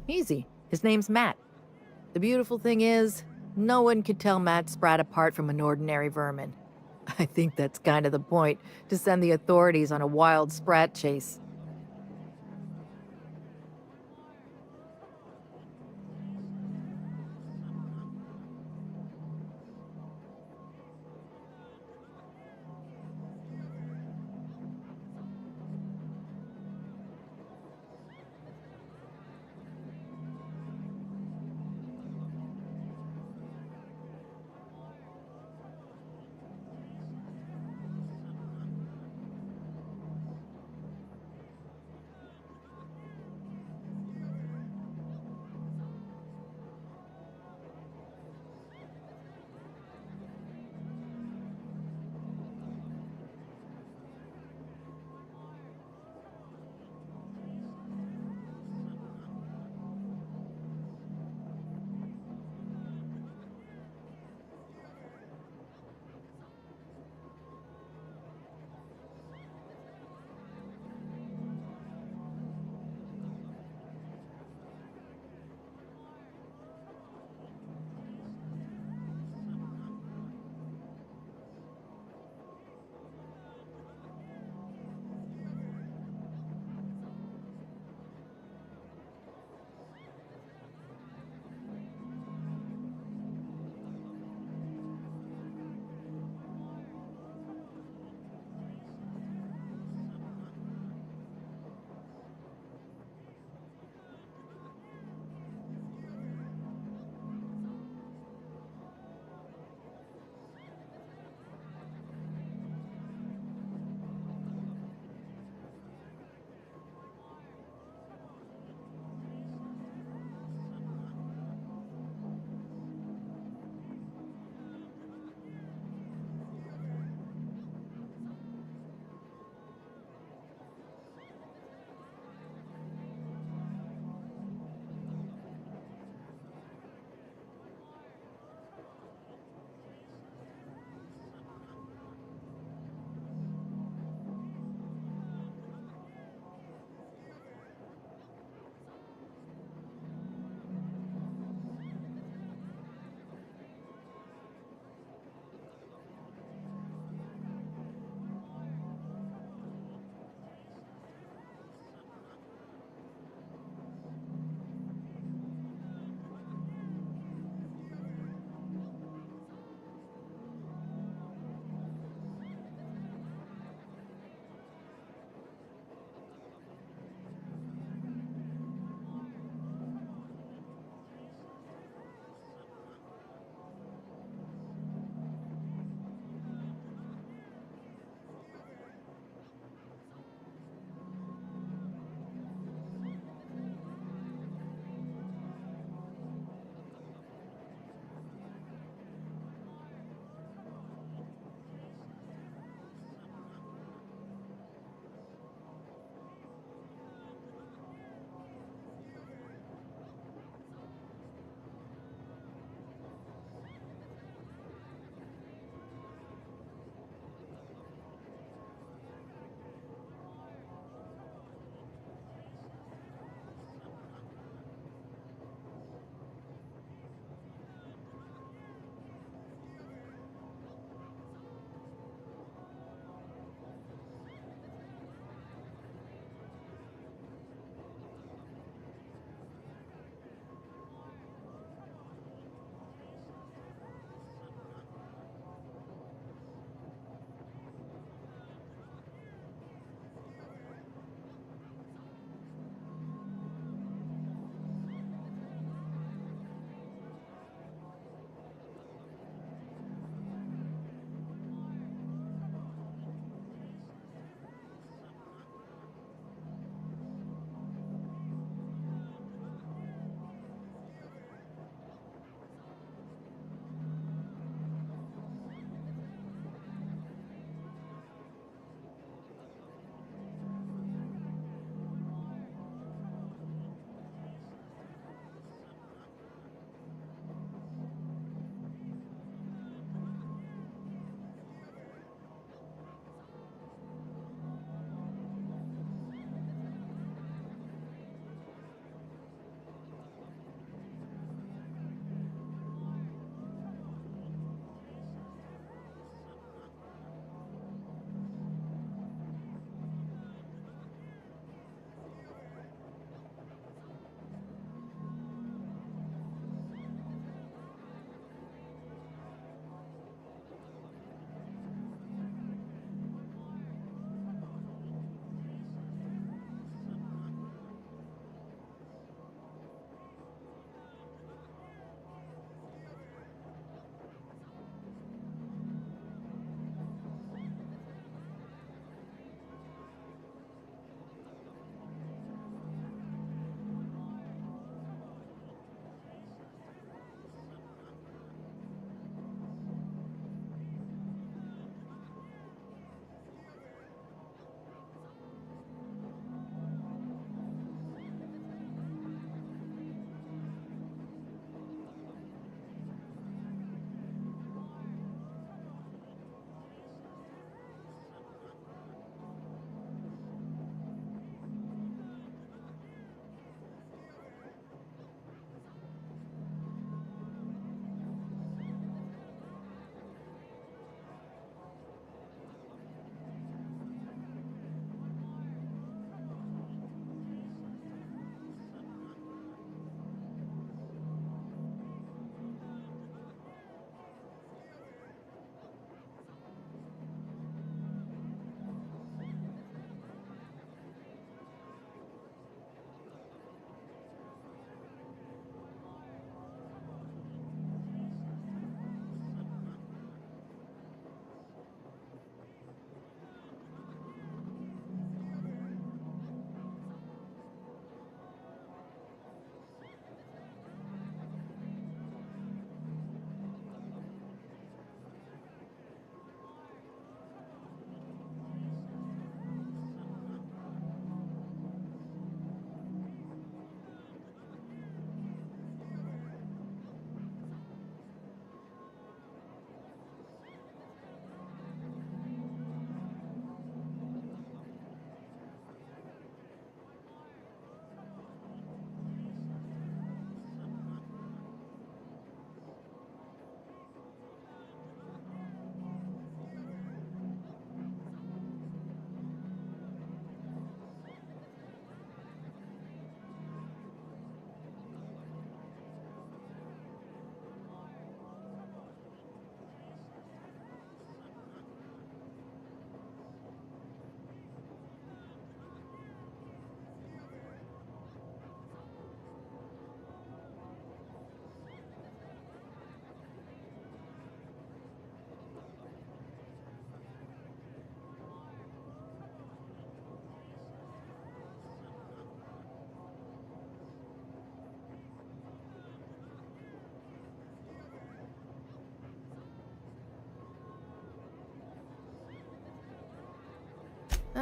Q: Easy. His name's Matt. The beautiful thing is, no one could tell Matt Sprat apart from an ordinary vermin. I think that's kind of the point, to send the authorities on a wild Sprat chase.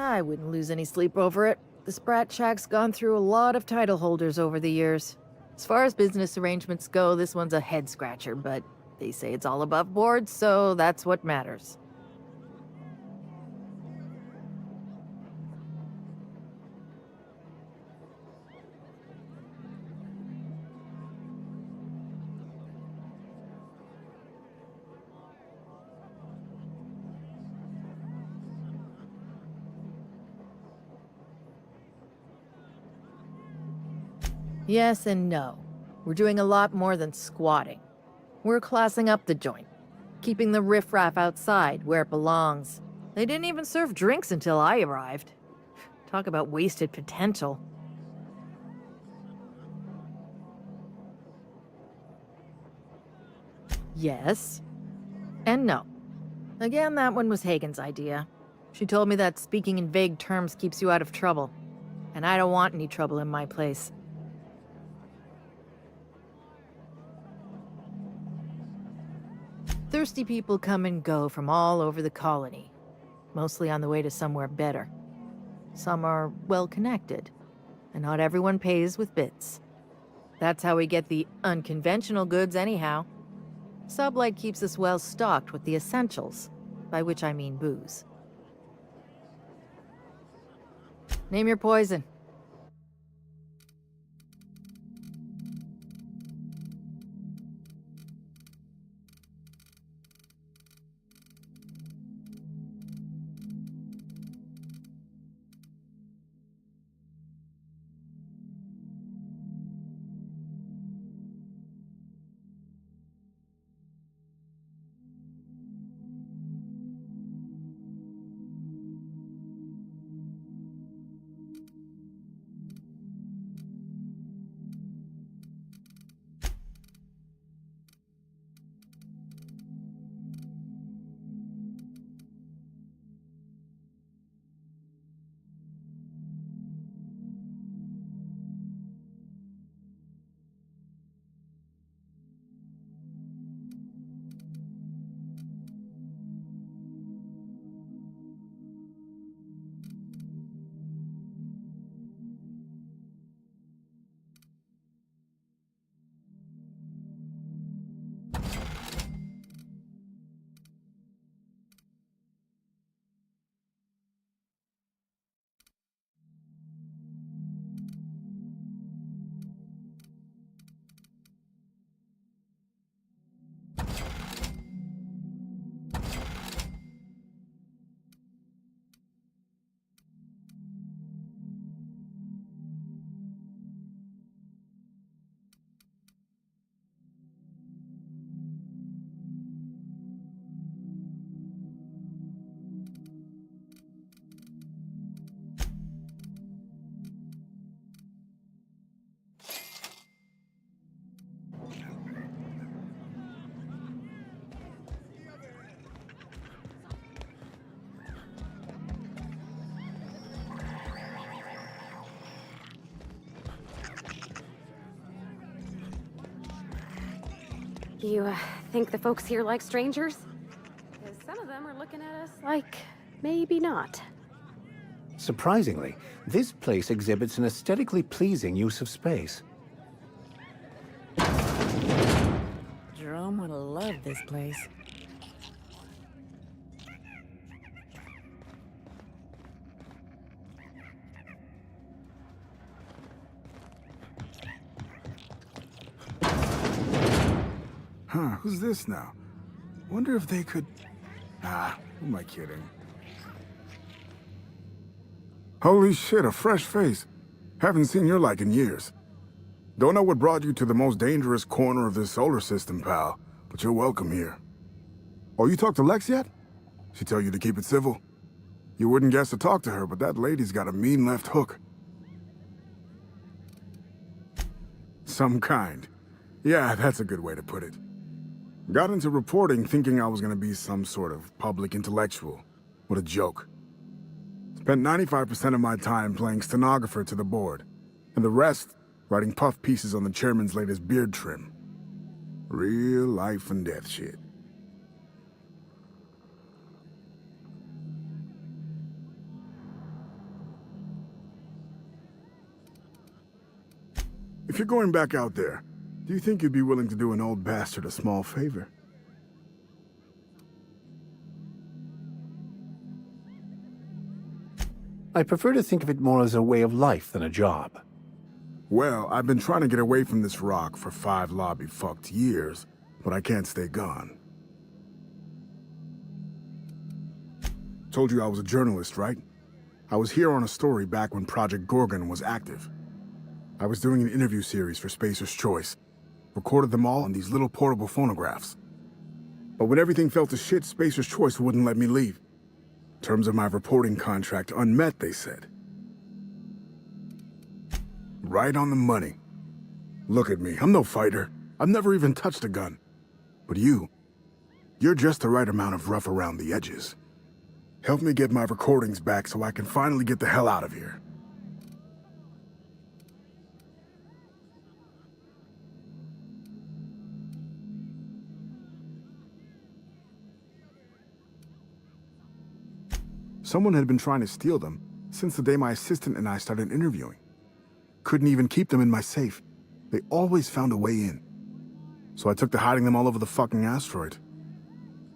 Q: I wouldn't lose any sleep over it. The Sprat Shack's gone through a lot of title holders over the years. As far as business arrangements go, this one's a head-scratcher, but they say it's all above board, so that's what matters. Yes and no. We're doing a lot more than squatting. We're classing up the joint, keeping the riffraff outside where it belongs. They didn't even serve drinks until I arrived. Talk about wasted potential. Yes. And no. Again, that one was Hagen's idea. She told me that speaking in vague terms keeps you out of trouble. And I don't want any trouble in my place. Thirsty people come and go from all over the colony, mostly on the way to somewhere better. Some are well-connected, and not everyone pays with bits. That's how we get the unconventional goods anyhow. Sublight keeps us well-stocked with the essentials, by which I mean booze. Name your poison.
D: You think the folks here like strangers? Because some of them are looking at us like, maybe not.
B: Surprisingly, this place exhibits an aesthetically pleasing use of space.
L: Jerome would have loved this place.
R: Huh, who's this now? Wonder if they could... Ah, who am I kidding? Holy shit, a fresh face. Haven't seen your like in years. Don't know what brought you to the most dangerous corner of this solar system, pal, but you're welcome here. Oh, you talked to Lex yet? She tell you to keep it civil? You wouldn't guess to talk to her, but that lady's got a mean left hook. Some kind. Yeah, that's a good way to put it. Got into reporting thinking I was gonna be some sort of public intellectual. What a joke. Spent 95% of my time playing stenographer to the board, and the rest writing puff pieces on the chairman's latest beard trim. Real life and death shit. If you're going back out there, do you think you'd be willing to do an old bastard a small favor?
B: I prefer to think of it more as a way of life than a job.
R: Well, I've been trying to get away from this rock for 5 lobby-fucked years, but I can't stay gone. Told you I was a journalist, right? I was here on a story back when Project Gorgon was active. I was doing an interview series for Spacer's Choice. Recorded them all on these little portable phonographs. But when everything fell to shit, Spacer's Choice wouldn't let me leave. Terms of my reporting contract unmet, they said. Right on the money. Look at me, I'm no fighter. I've never even touched a gun. But you're just the right amount of rough around the edges. Help me get my recordings back so I can finally get the hell out of here. Someone had been trying to steal them since the day my assistant and I started interviewing. Couldn't even keep them in my safe. They always found a way in. So I took to hiding them all over the fucking asteroid.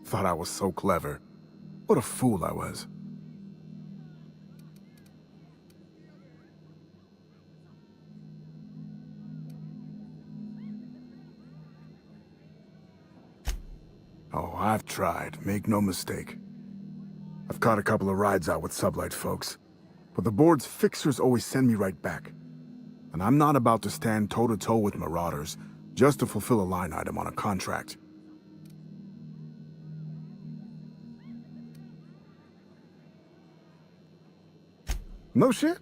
R: Thought I was so clever. What a fool I was. Oh, I've tried, make no mistake. I've caught a couple of rides out with Sublight folks, but the board's fixers always send me right back. And I'm not about to stand toe-to-toe with Marauders just to fulfill a line item on a contract. No shit?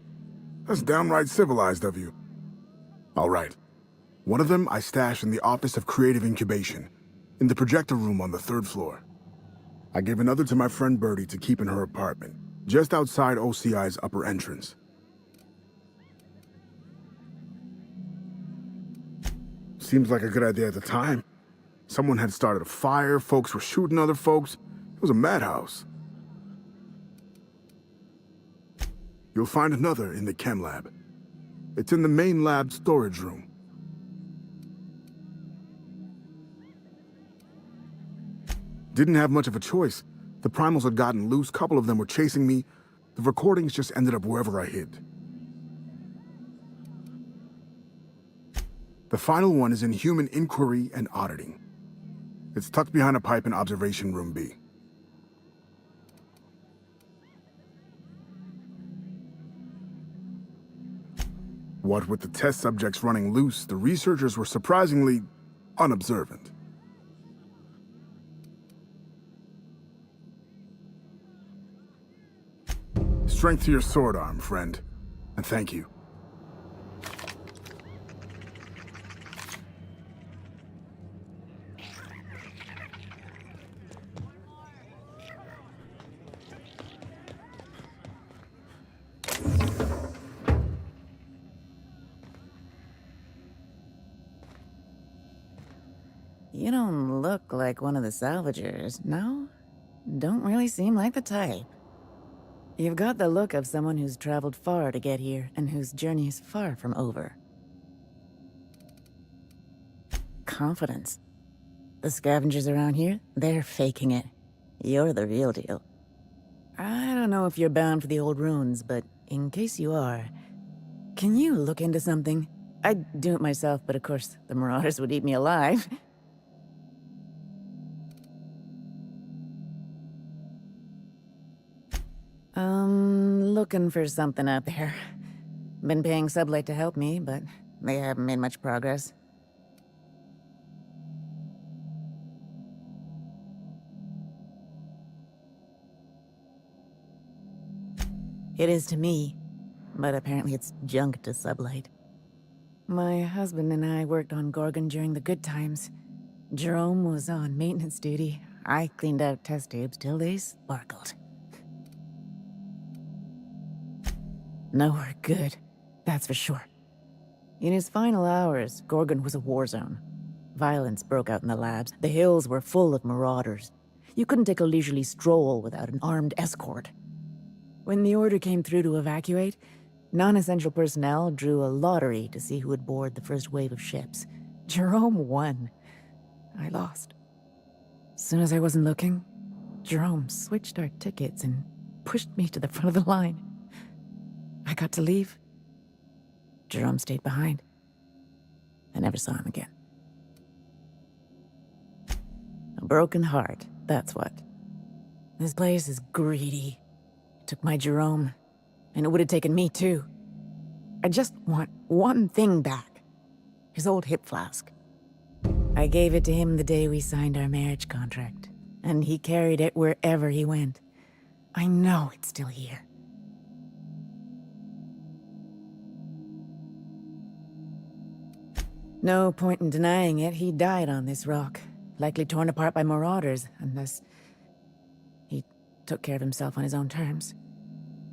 R: That's downright civilized of you. All right. One of them I stash in the Office of Creative Incubation, in the projector room on the 3rd floor. I gave another to my friend Birdie to keep in her apartment, just outside OCI's upper entrance. Seems like a good idea at the time. Someone had started a fire, folks were shooting other folks. It was a madhouse. You'll find another in the chem lab. It's in the main lab storage room. Didn't have much of a choice. The primals had gotten loose, couple of them were chasing me. The recordings just ended up wherever I hid. The final one is in Human Inquiry and Auditing. It's tucked behind a pipe in Observation Room B. What with the test subjects running loose, the researchers were surprisingly unobservant. Strength to your sword arm, friend. And thank you.
L: You don't look like one of the salvagers, no? Don't really seem like the type. You've got the look of someone who's traveled far to get here, and whose journey is far from over. Confidence. The scavengers around here, they're faking it. You're the real deal. I don't know if you're bound for the old ruins, but in case you are, can you look into something? I'd do it myself, but of course, the Marauders would eat me alive. Looking for something out there. Been paying Sublight to help me, but they haven't made much progress. It is to me, but apparently it's junk to Sublight. My husband and I worked on Gorgon during the good times. Jerome was on maintenance duty. I cleaned out test tubes till they sparkled. Nowhere good, that's for sure. In his final hours, Gorgon was a war zone. Violence broke out in the labs. The hills were full of marauders. You couldn't take a leisurely stroll without an armed escort. When the order came through to evacuate, Non-essential personnel drew a lottery to see who would board the first wave of ships. Jerome won. I lost. As soon as I wasn't looking, Jerome switched our tickets and pushed me to the front of the line. I got to leave. Jerome stayed behind. I never saw him again. A broken heart, that's what. This place is greedy. It took my Jerome, and it would have taken me too. I just want one thing back. His old hip flask. I gave it to him the day we signed our marriage contract, and he carried it wherever he went. I know it's still here. No point in denying it, he died on this rock. Likely torn apart by marauders, unless he took care of himself on his own terms.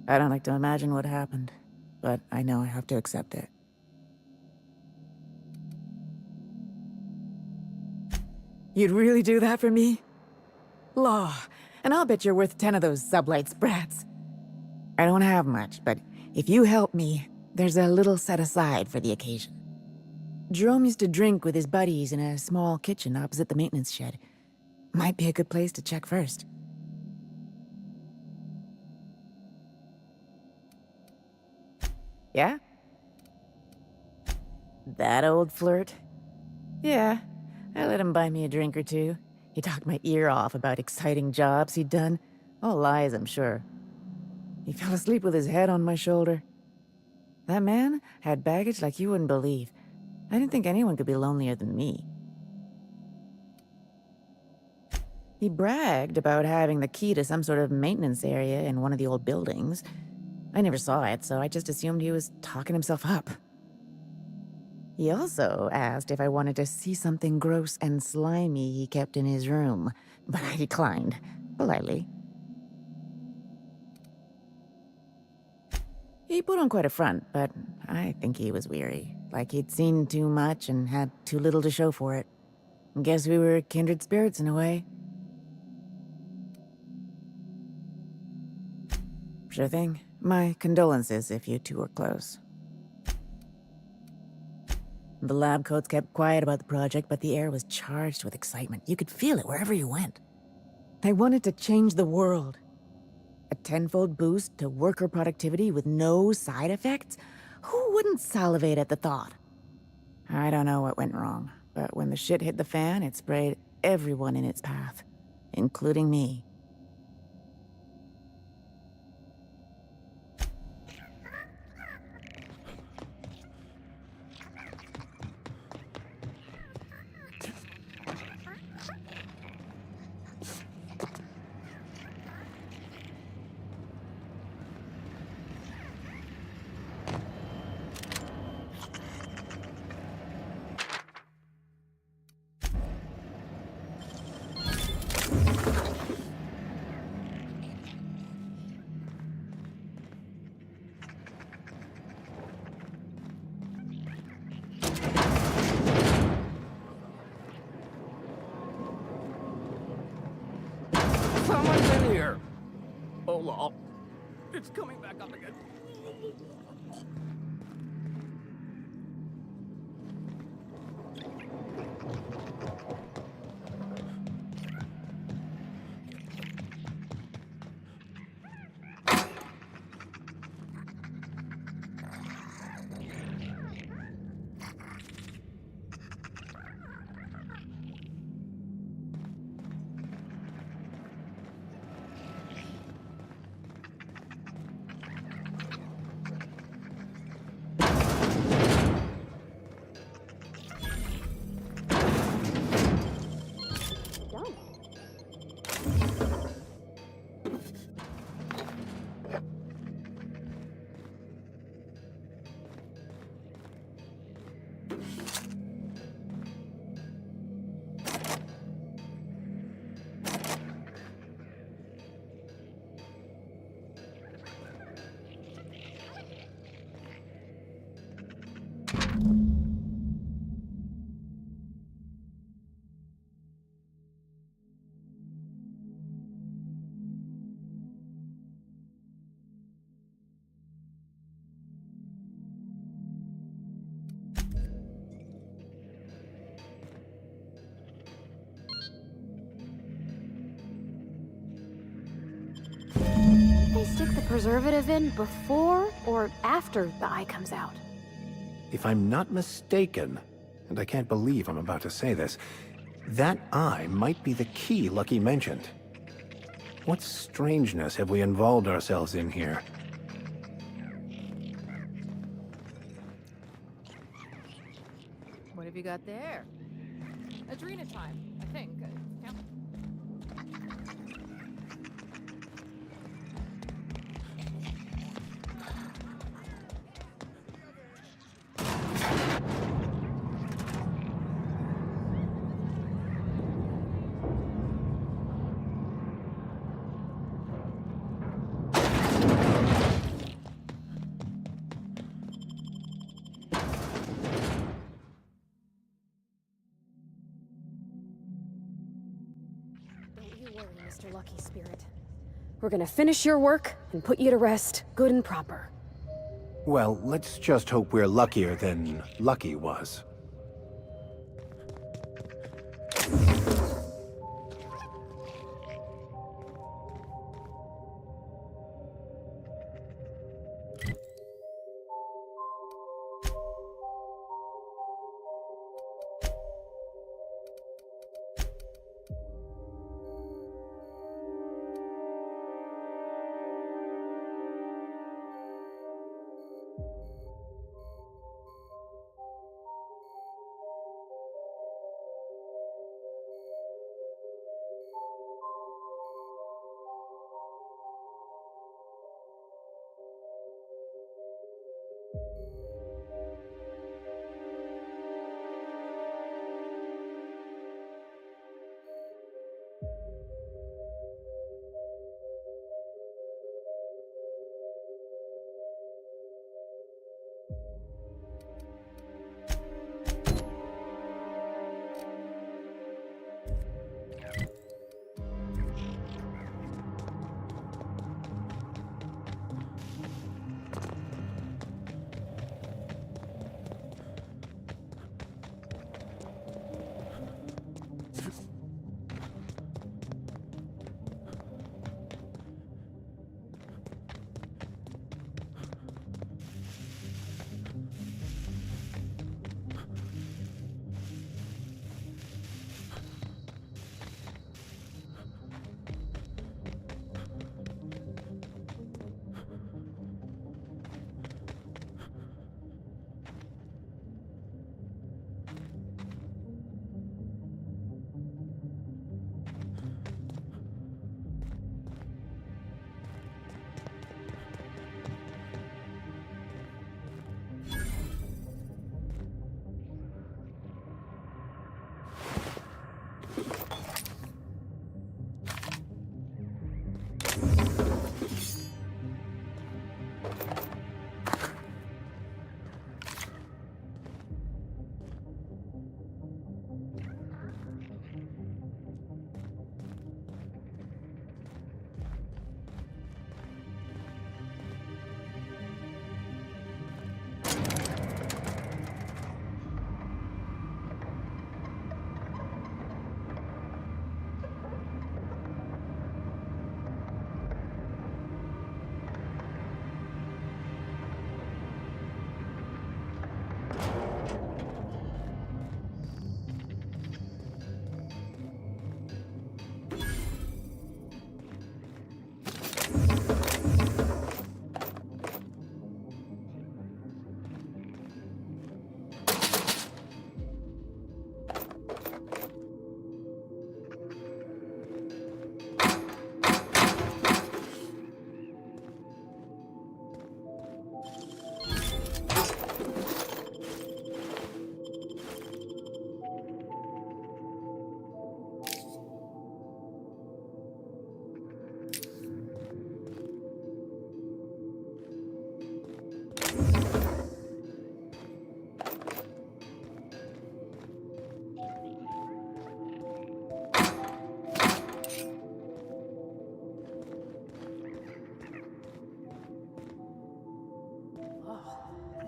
L: I don't like to imagine what happened, but I know I have to accept it. You'd really do that for me? Law, and I'll bet you're worth 10 of those sublight sprats. I don't have much, but if you help me, there's a little set aside for the occasion. Jerome used to drink with his buddies in a small kitchen opposite the maintenance shed. Might be a good place to check first. Yeah? That old flirt? Yeah, I let him buy me a drink or two. He talked my ear off about exciting jobs he'd done. All lies, I'm sure. He fell asleep with his head on my shoulder. That man had baggage like you wouldn't believe. I didn't think anyone could be lonelier than me. He bragged about having the key to some sort of maintenance area in one of the old buildings. I never saw it, so I just assumed he was talking himself up. He also asked if I wanted to see something gross and slimy he kept in his room, but I declined, politely. He put on quite a front, but I think he was weary. Like he'd seen too much and had too little to show for it. Guess we were kindred spirits in a way. Sure thing. My condolences if you two were close. The lab coats kept quiet about the project, but the air was charged with excitement. You could feel it wherever you went. They wanted to change the world. A tenfold boost to worker productivity with no side effects? Who wouldn't salivate at the thought? I don't know what went wrong, but when the shit hit the fan, it sprayed everyone in its path, including me.
E: Someone's in here! Oh, lol. It's coming back up again.
D: they stick the preservative in before or after the eye comes out?
B: If I'm not mistaken, and I can't believe I'm about to say this, that eye might be the key Lucky mentioned. What strangeness have we involved ourselves in here?
P: What have you got there? Adrena time, I think. Yeah.
D: Mr. Lucky Spirit. We're gonna finish your work and put you to rest, good and proper.
B: Well, let's just hope we're luckier than Lucky was.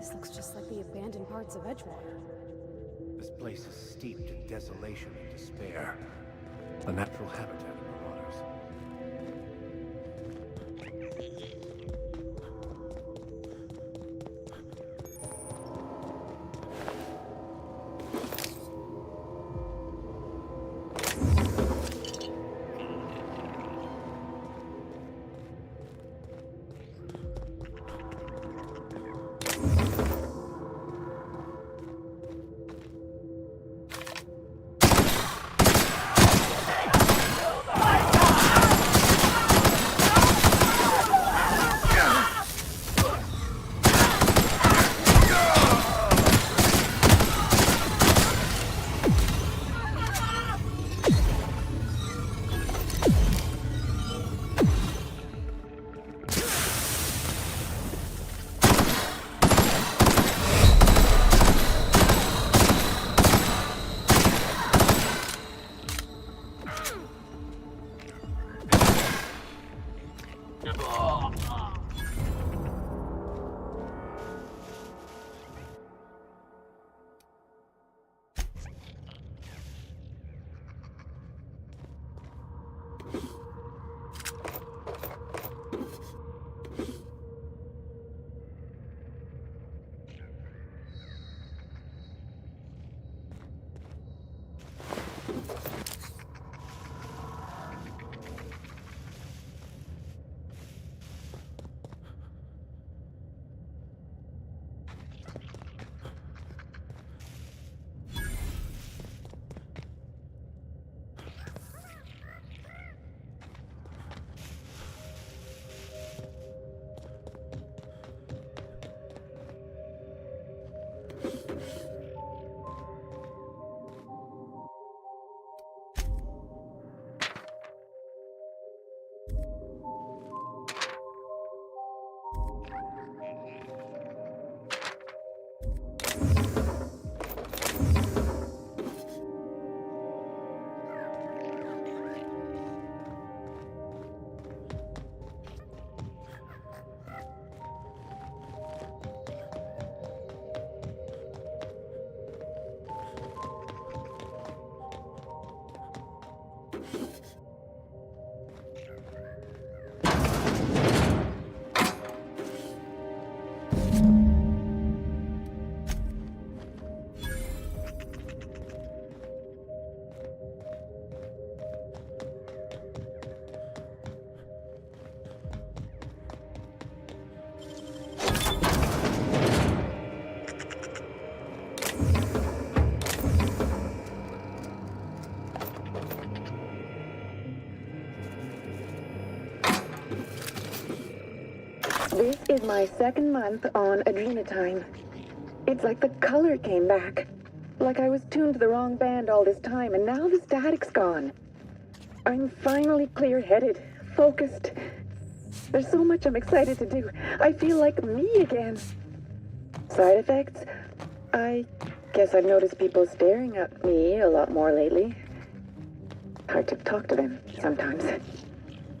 D: This looks just like the abandoned parts of Edgewater.
B: This place is steeped in desolation and despair. A natural habitat of marauders.
I: This is my second month on adrenatime. It's like the color came back. Like I was tuned to the wrong band all this time, and now the static's gone. I'm finally clear-headed, focused. There's so much I'm excited to do. I feel like me again. Side effects? I guess I've noticed people staring at me a lot more lately. Hard to talk to them sometimes.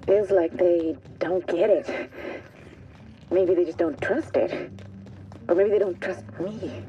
I: Feels like they don't get it. Maybe they just don't trust it. Or maybe they don't trust me.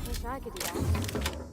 D: Wish I could do that.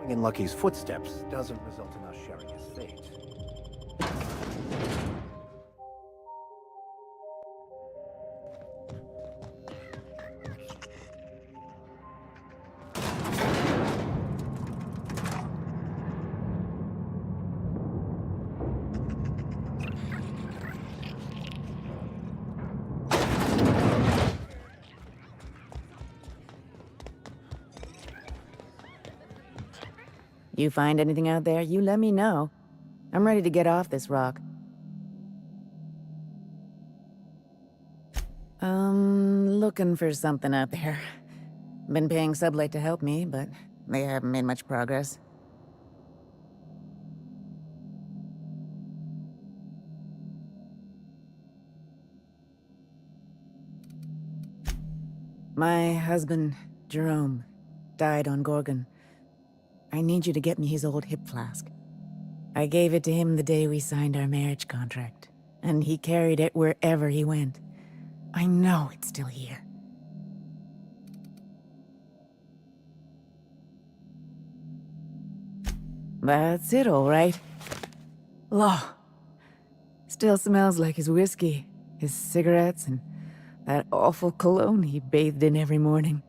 B: Following in Lucky's footsteps doesn't result in us sharing his fate.
L: You find anything out there, you let me know. I'm ready to get off this rock. Looking for something out there. Been paying Sublight to help me, but they haven't made much progress. My husband, Jerome, died on Gorgon. I need you to get me his old hip flask. I gave it to him the day we signed our marriage contract, and he carried it wherever he went. I know it's still here. That's it, all right. Law. Still smells like his whiskey, his cigarettes, and that awful cologne he bathed in every morning.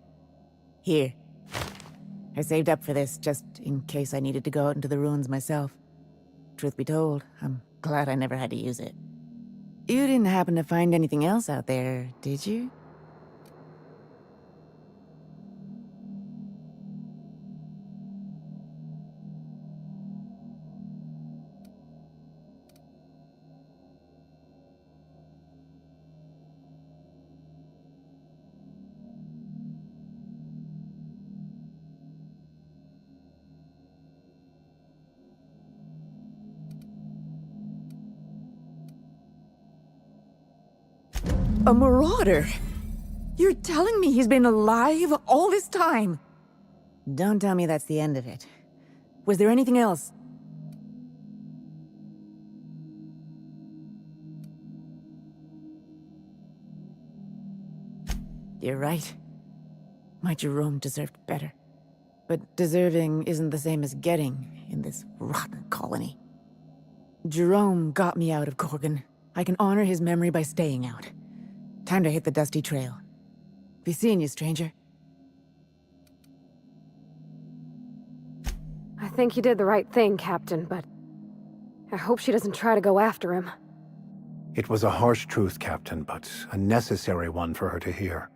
L: Here. I saved up for this, just in case I needed to go out into the ruins myself. Truth be told, I'm glad I never had to use it. You didn't happen to find anything else out there, did you? A marauder? You're telling me he's been alive all this time? Don't tell me that's the end of it. Was there anything else? You're right. My Jerome deserved better. But deserving isn't the same as getting in this rotten colony. Jerome got me out of Gorgon. I can honor his memory by staying out. Time to hit the dusty trail. Be seeing you, stranger.
D: I think you did the right thing, Captain, but I hope she doesn't try to go after him.
B: It was a harsh truth, Captain, but a necessary one for her to hear.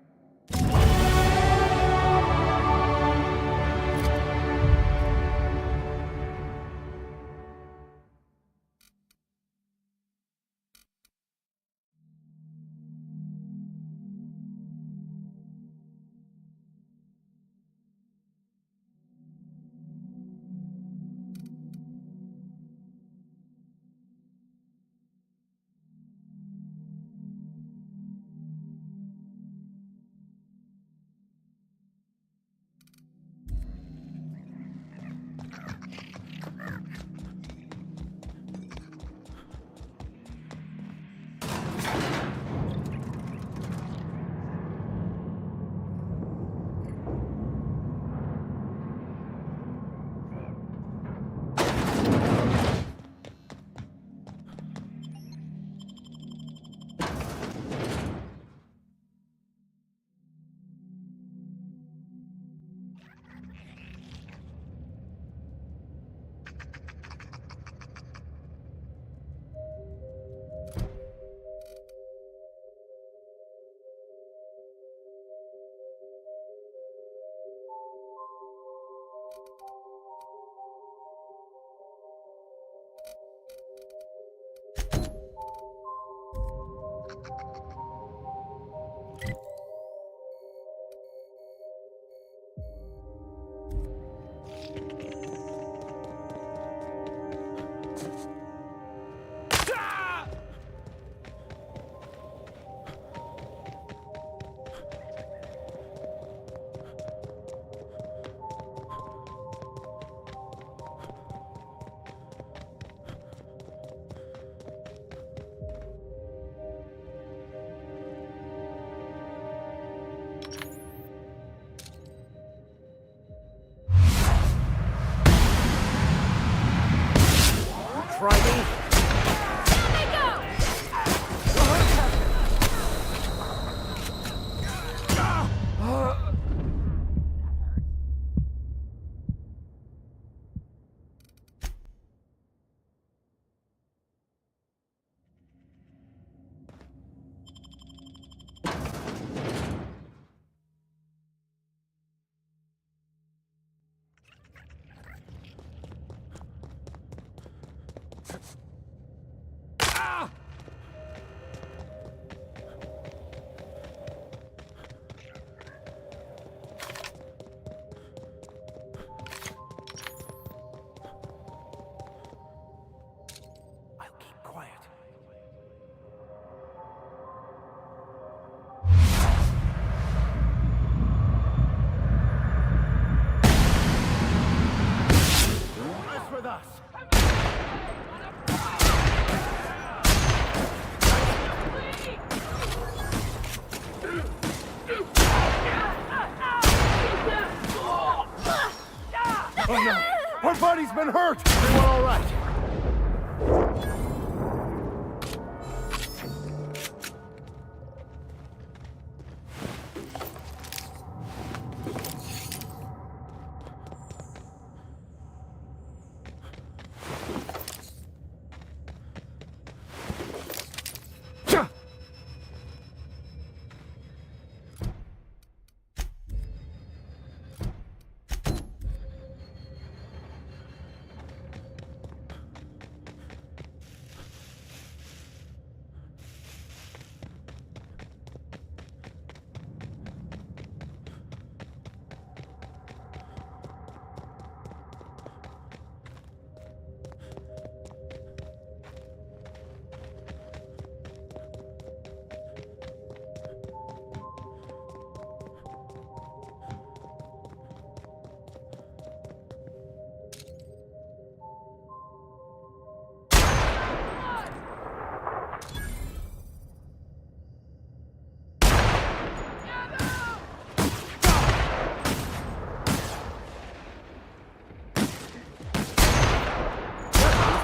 R: Oh no! Our buddy's been hurt!
B: Everyone all right?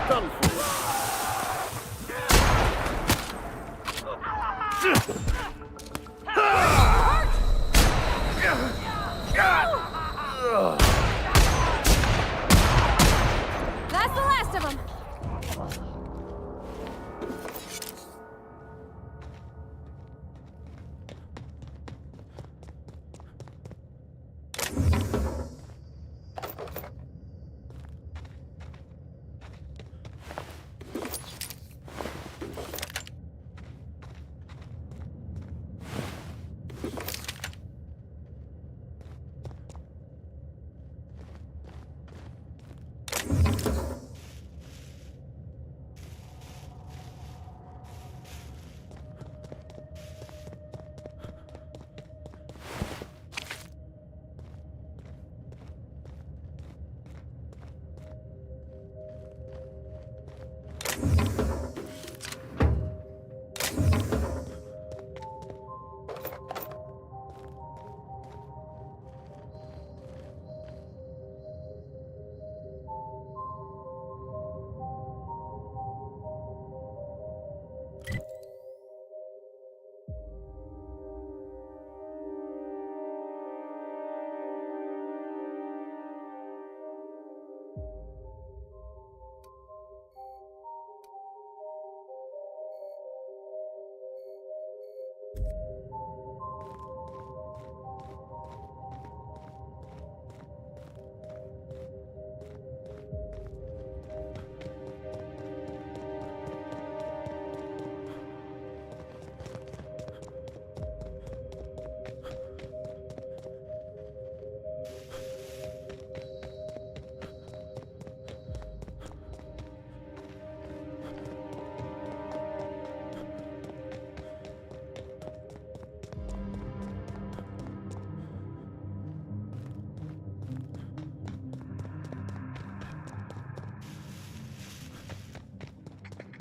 R: Done for.
D: That's the last of them.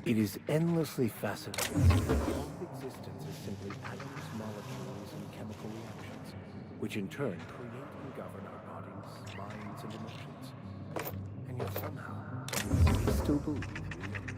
B: It is endlessly fascinating. All existence is simply atoms, molecules, and chemical reactions, which in turn create and govern our bodies, minds, and emotions. And yet somehow, we still believe we are in control.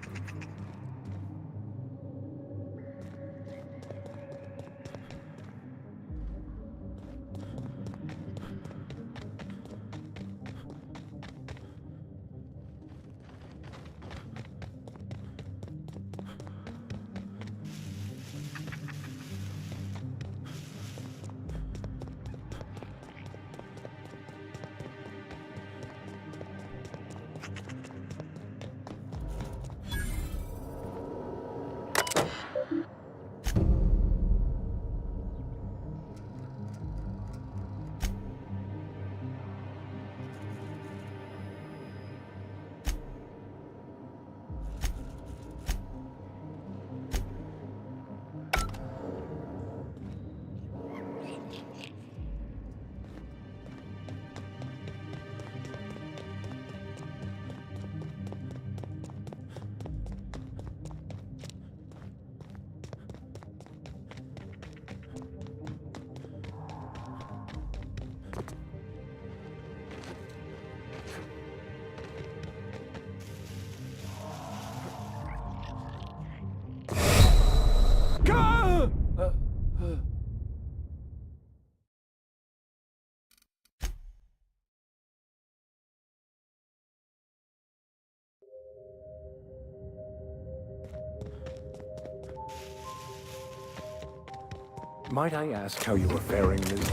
B: Might I ask how you were faring, Miss?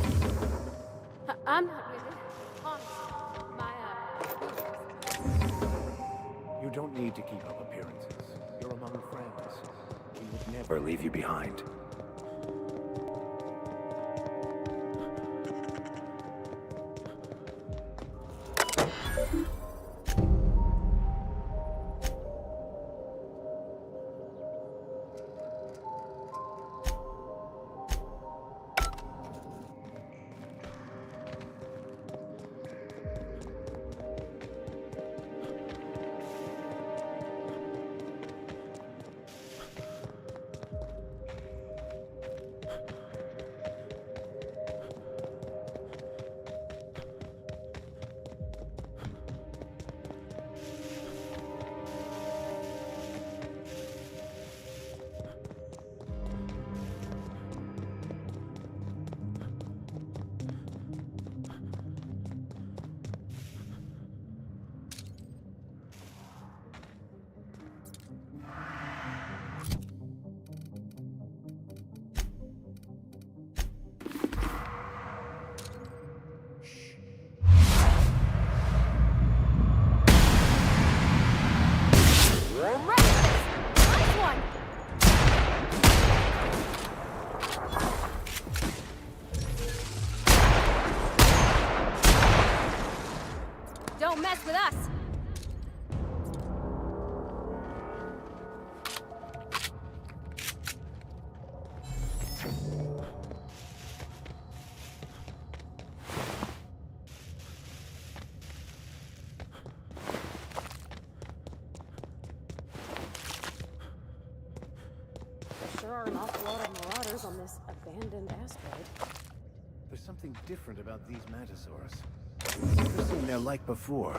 D: I'm not with it. Honest.
B: You don't need to keep up appearances. You're among friends. We would never leave you behind.
D: Don't mess with us! There sure are an awful lot of marauders on this abandoned asteroid.
B: There's something different about these mantisaurs. Never seen their like before.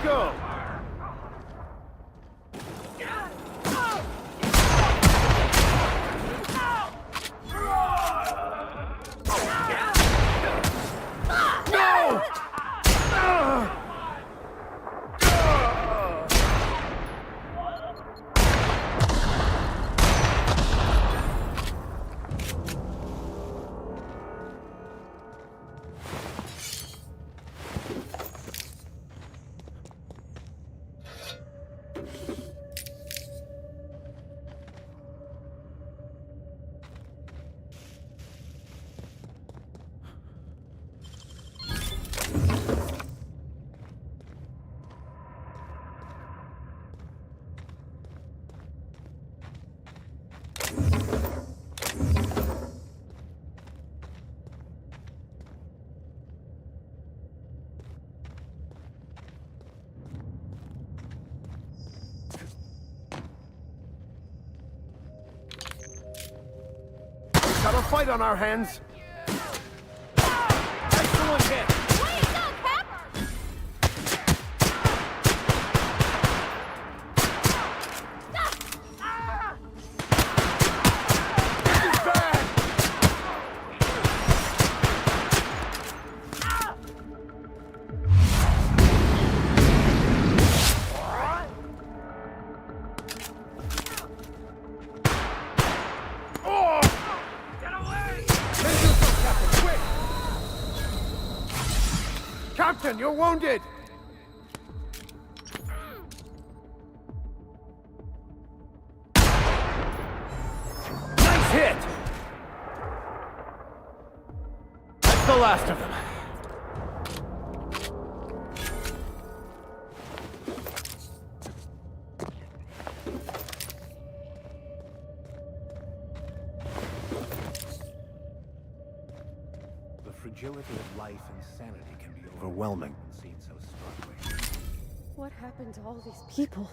O: Go!
H: Got a fight on our hands. Excellent hit.
O: This
H: down! You're wounded! Nice hit! That's the last of them.
B: The fragility of life and sanity can be overwhelming when seen so strongly.
D: What happened to all these people?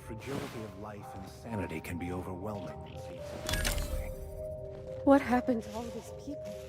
B: fragility of life and sanity can be overwhelming when seen so strongly.
D: What happened to all of these people?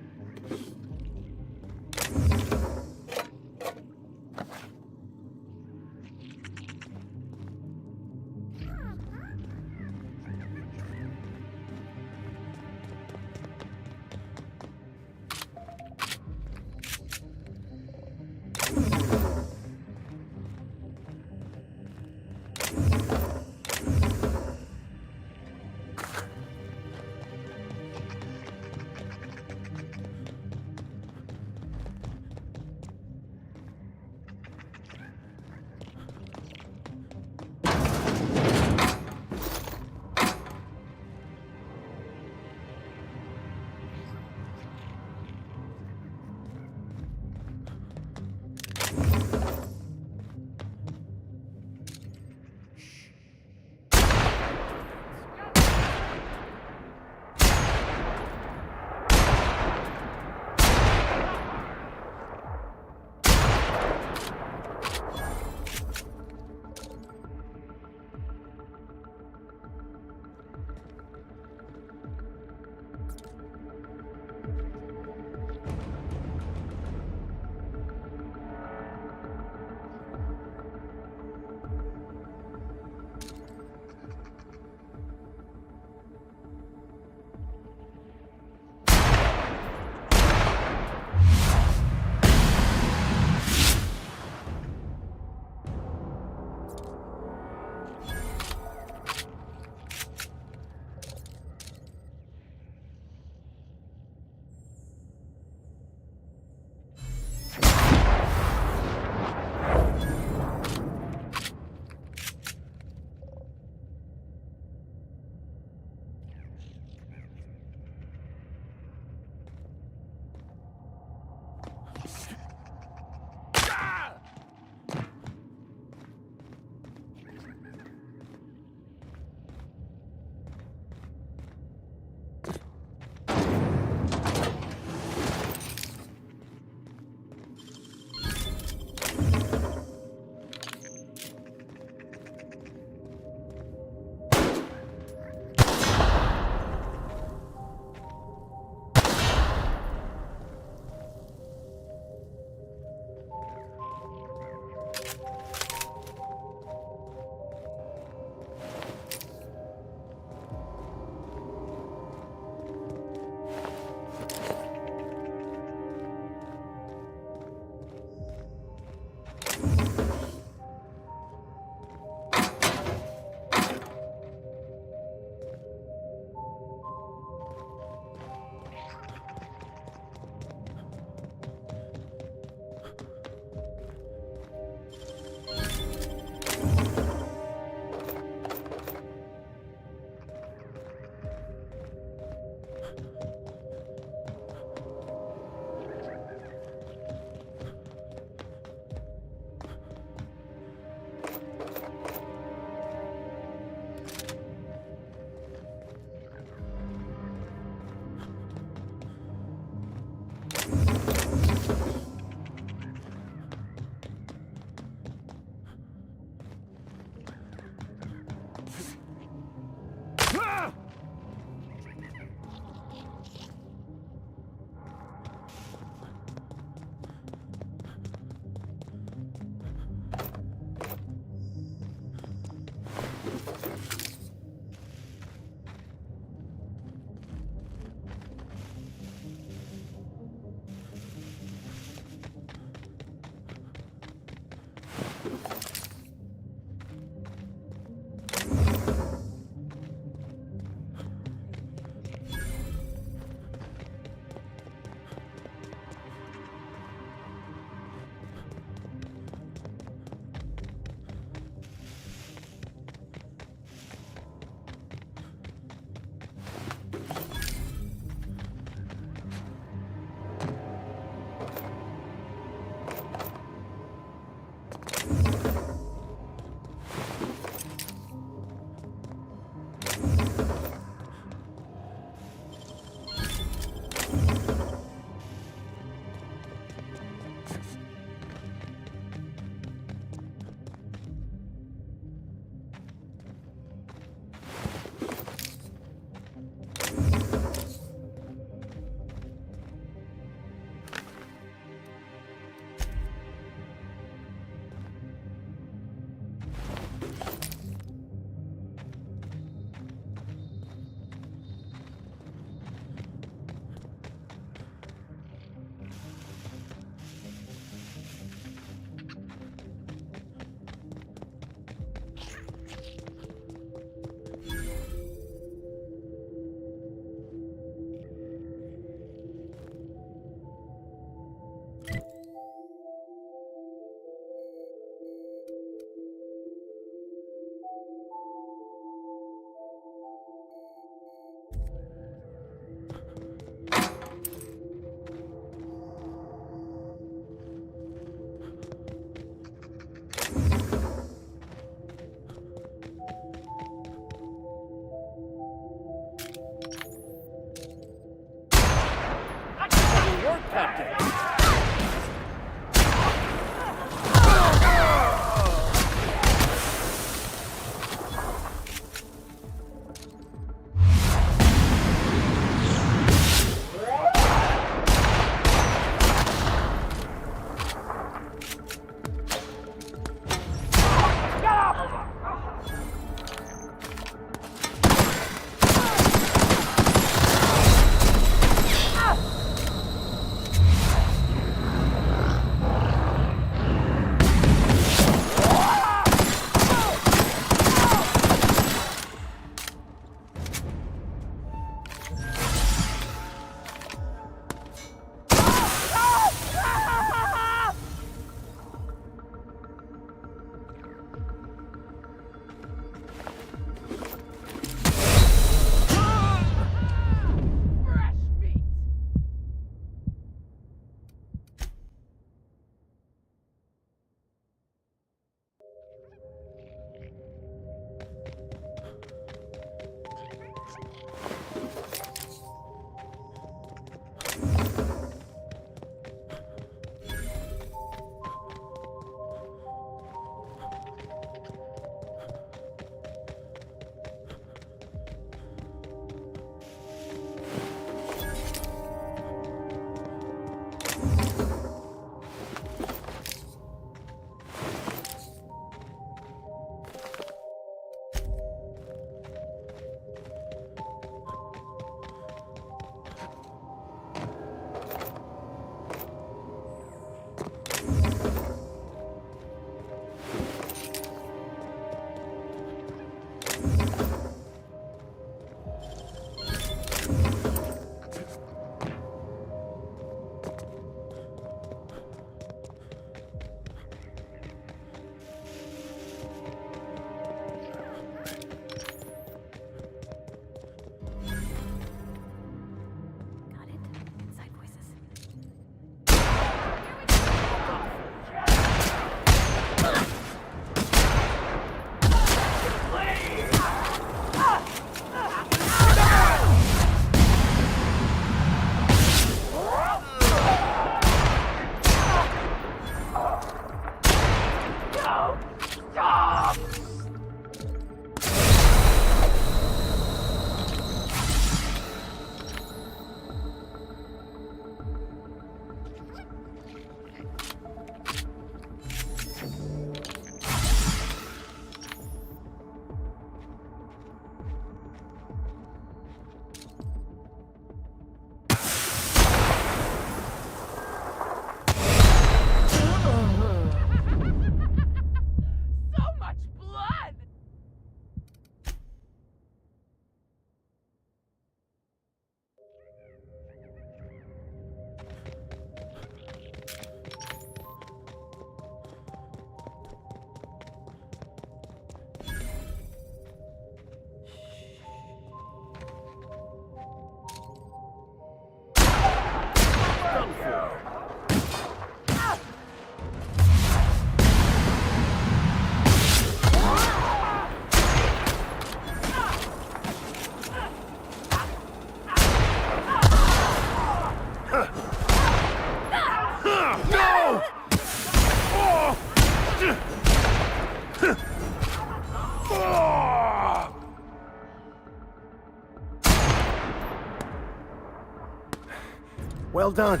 B: Well done.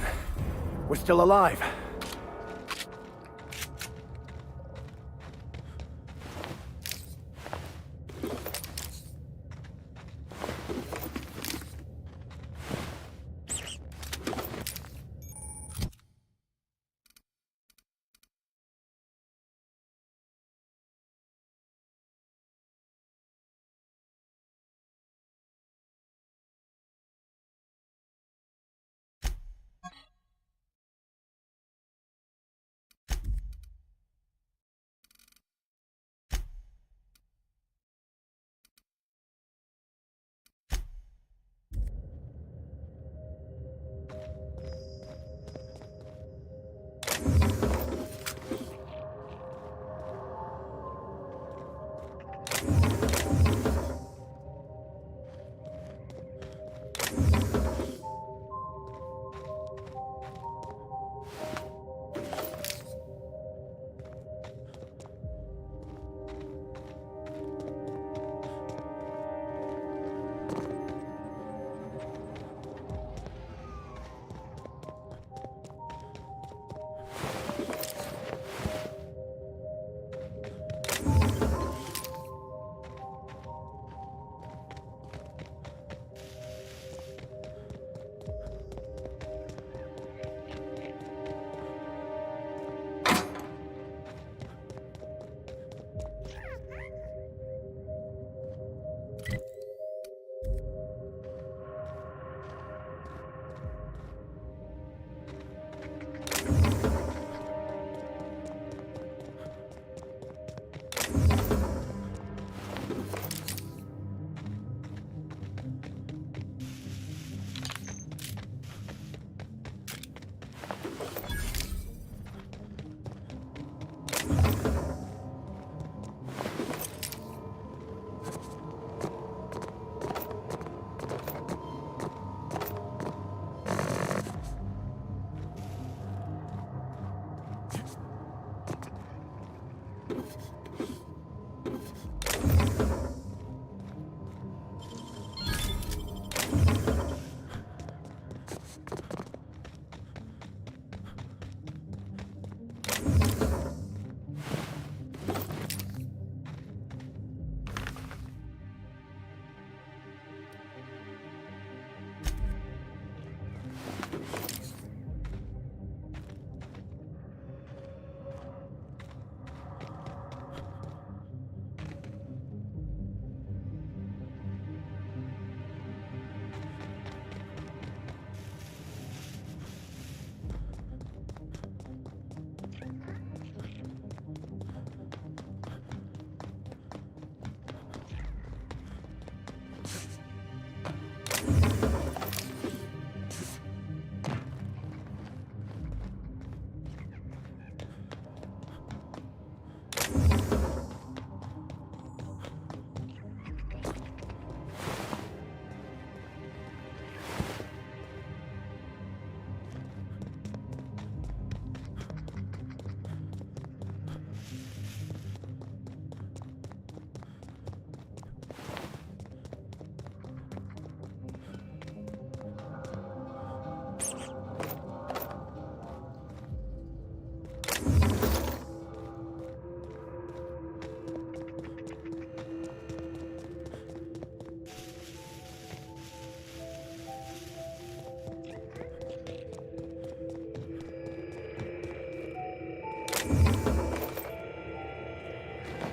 B: We're still alive.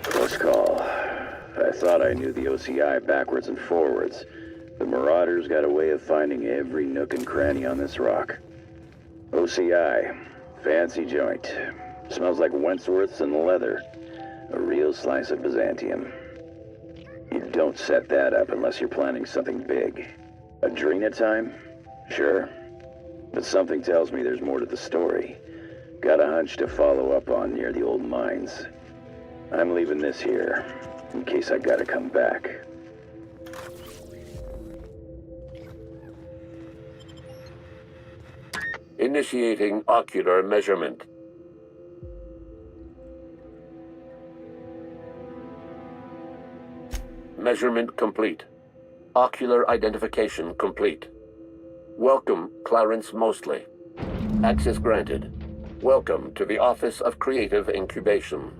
A: Close call. I thought I knew the OCI backwards and forwards. The Marauders got a way of finding every nook and cranny on this rock. OCI. Fancy joint. Smells like Wentworth's and leather. A real slice of Byzantium. You don't set that up unless you're planning something big. Adrena time? Sure. But something tells me there's more to the story. Got a hunch to follow up on near the old mines. I'm leaving this here, in case I gotta come back.
S: Initiating ocular measurement. Measurement complete. Ocular identification complete. Welcome, Clarence Mostly. Access granted. Welcome to the Office of Creative Incubation.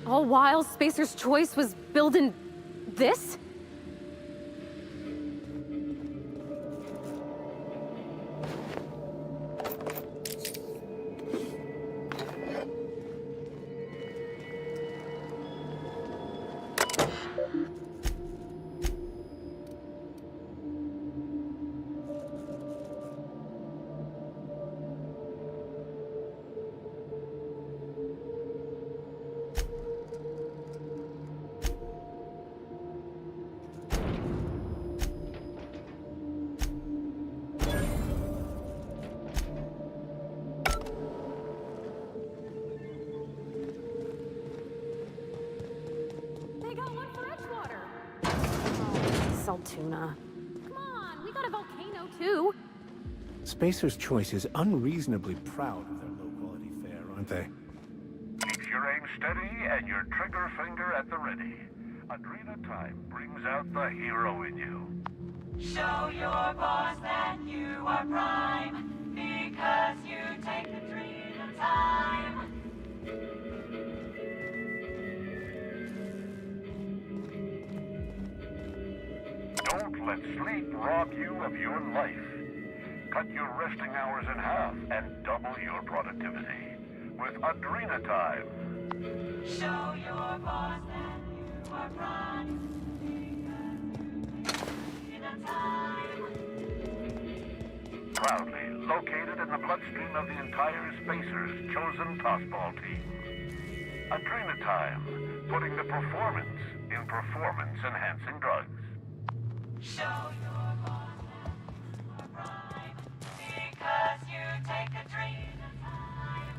D: All while Spacer's Choice was building this? Tuna. Come on, we got a volcano too.
B: Spacer's Choice is unreasonably proud of their low-quality fare, aren't they?
T: Keep your aim steady and your trigger finger at the ready. Adrena time brings out the hero in you.
U: Show your boss that you are prime, because you take the Adrena time.
T: Don't let sleep rob you of your life. Cut your resting hours in half and double your productivity with Adrena time.
U: Show your boss that you are prime. Adrena time.
T: Proudly located in the bloodstream of the entire Spacer's chosen tossball team. Adrena time, putting the performance in performance-enhancing drugs.
U: Show your boss that you are prime, because you take Adrena time.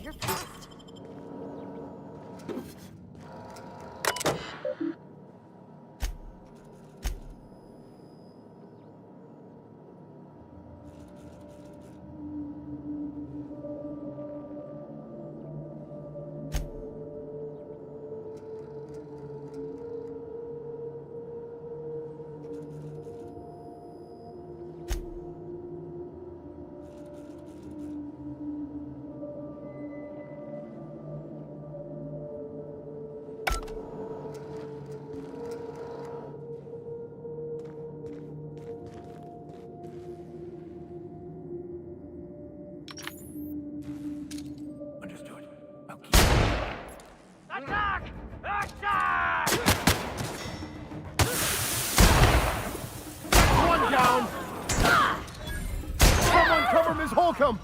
D: You're fast.
U: Attack! Attack!
H: One down! Someone cover Ms. Holcomb!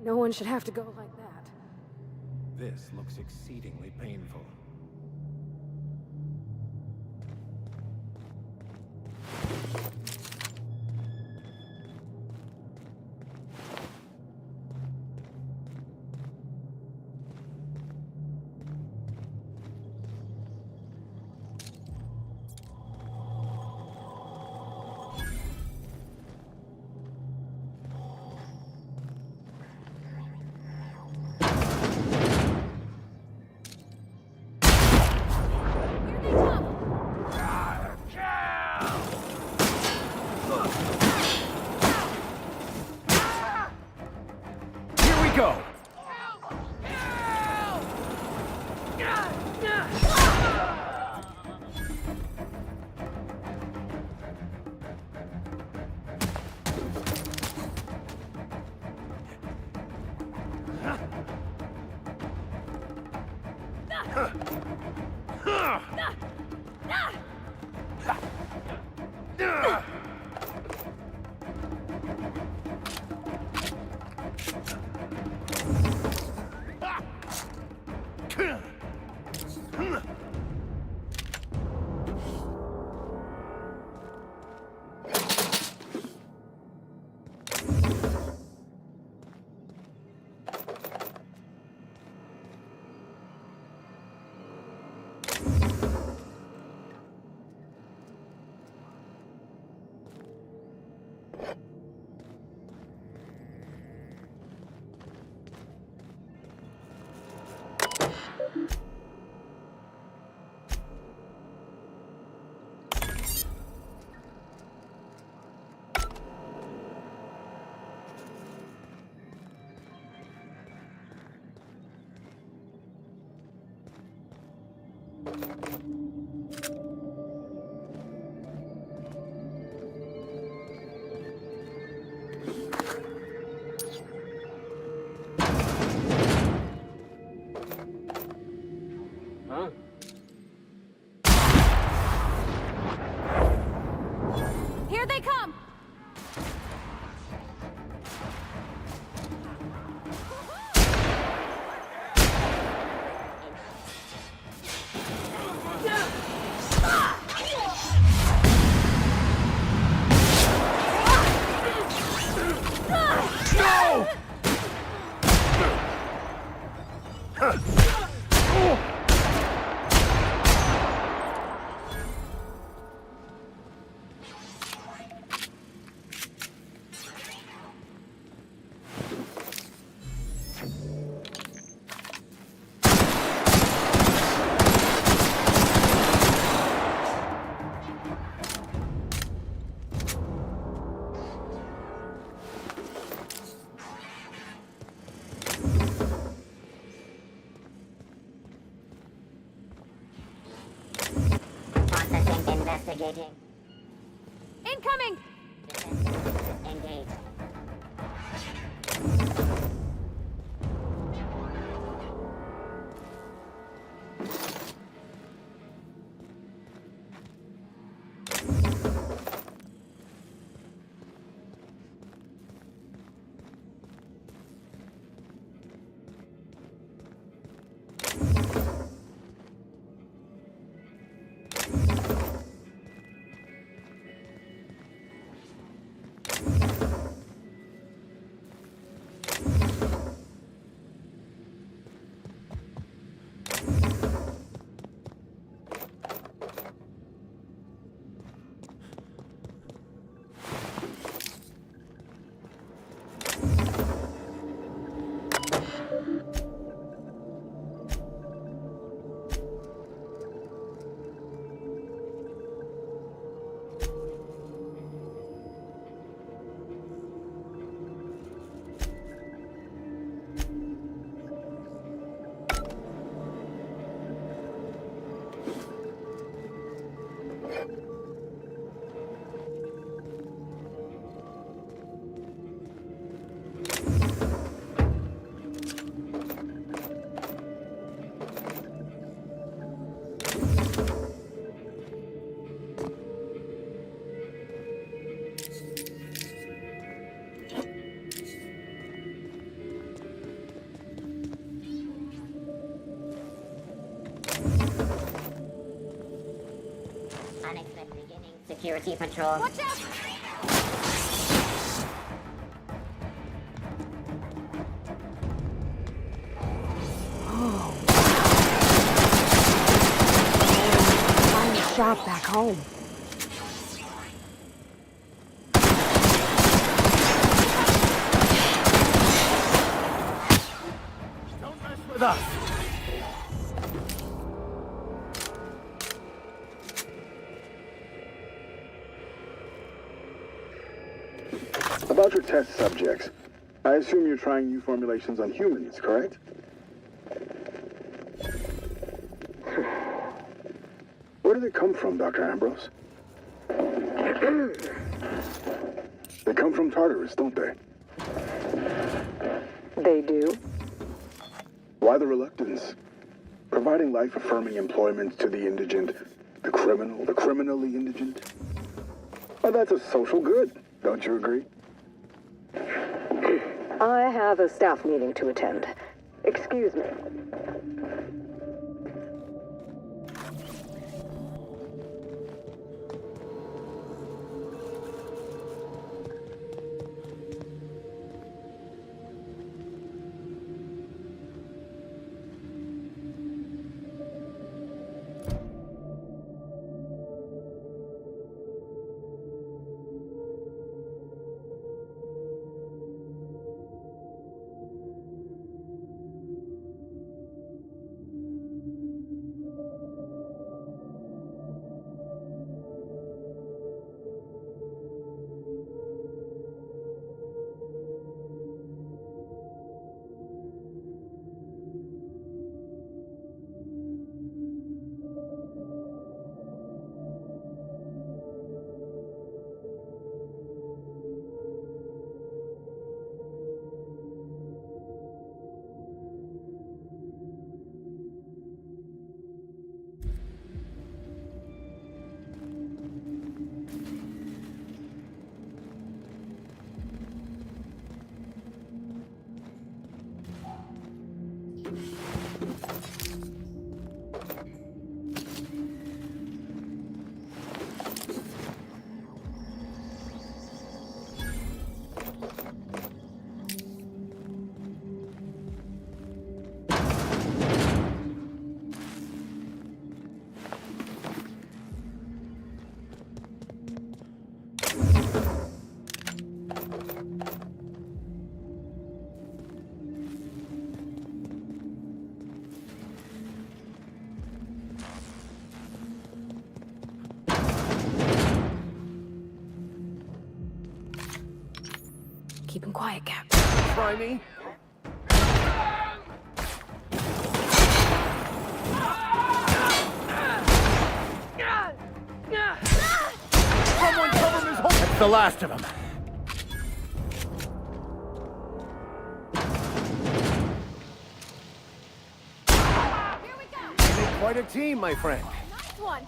D: No one should have to go like that.
B: This looks exceedingly painful.
D: Here they come!
G: Investigating.
D: Incoming!
G: Engage. Unexpected beginning. Security patrol.
D: Watch out!
C: Find a shop back home.
H: Don't mess with us!
R: About your test subjects, I assume you're trying new formulations on humans, correct? Where do they come from, Dr. Ambrose? They come from Tartarus, don't they?
I: They do?
R: Why the reluctance? Providing life-affirming employment to the indigent The criminal, the criminally indigent. Well, that's a social good. Don't you agree?
I: I have a staff meeting to attend. Excuse me.
D: Keep him quiet, Cap.
B: Try me? Someone cover his hole! That's the last of them.
D: Here we go!
B: You make quite a team, my friend.
D: Nice one!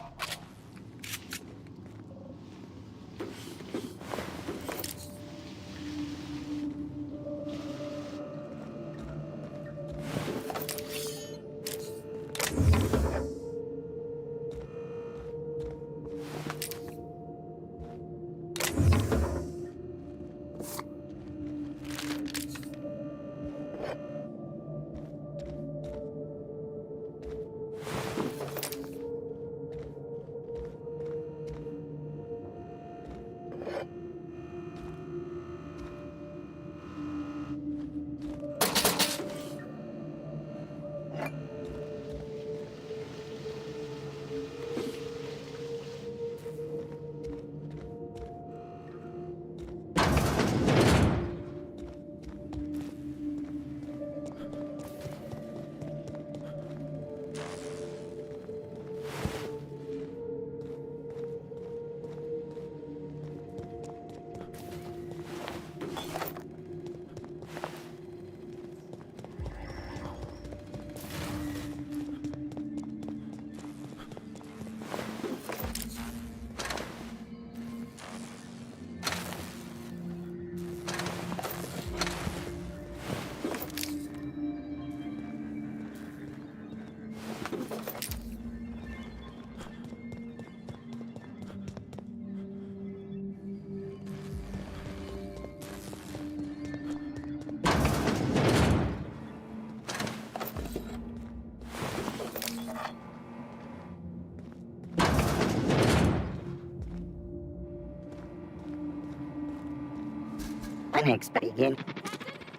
G: Unexpected.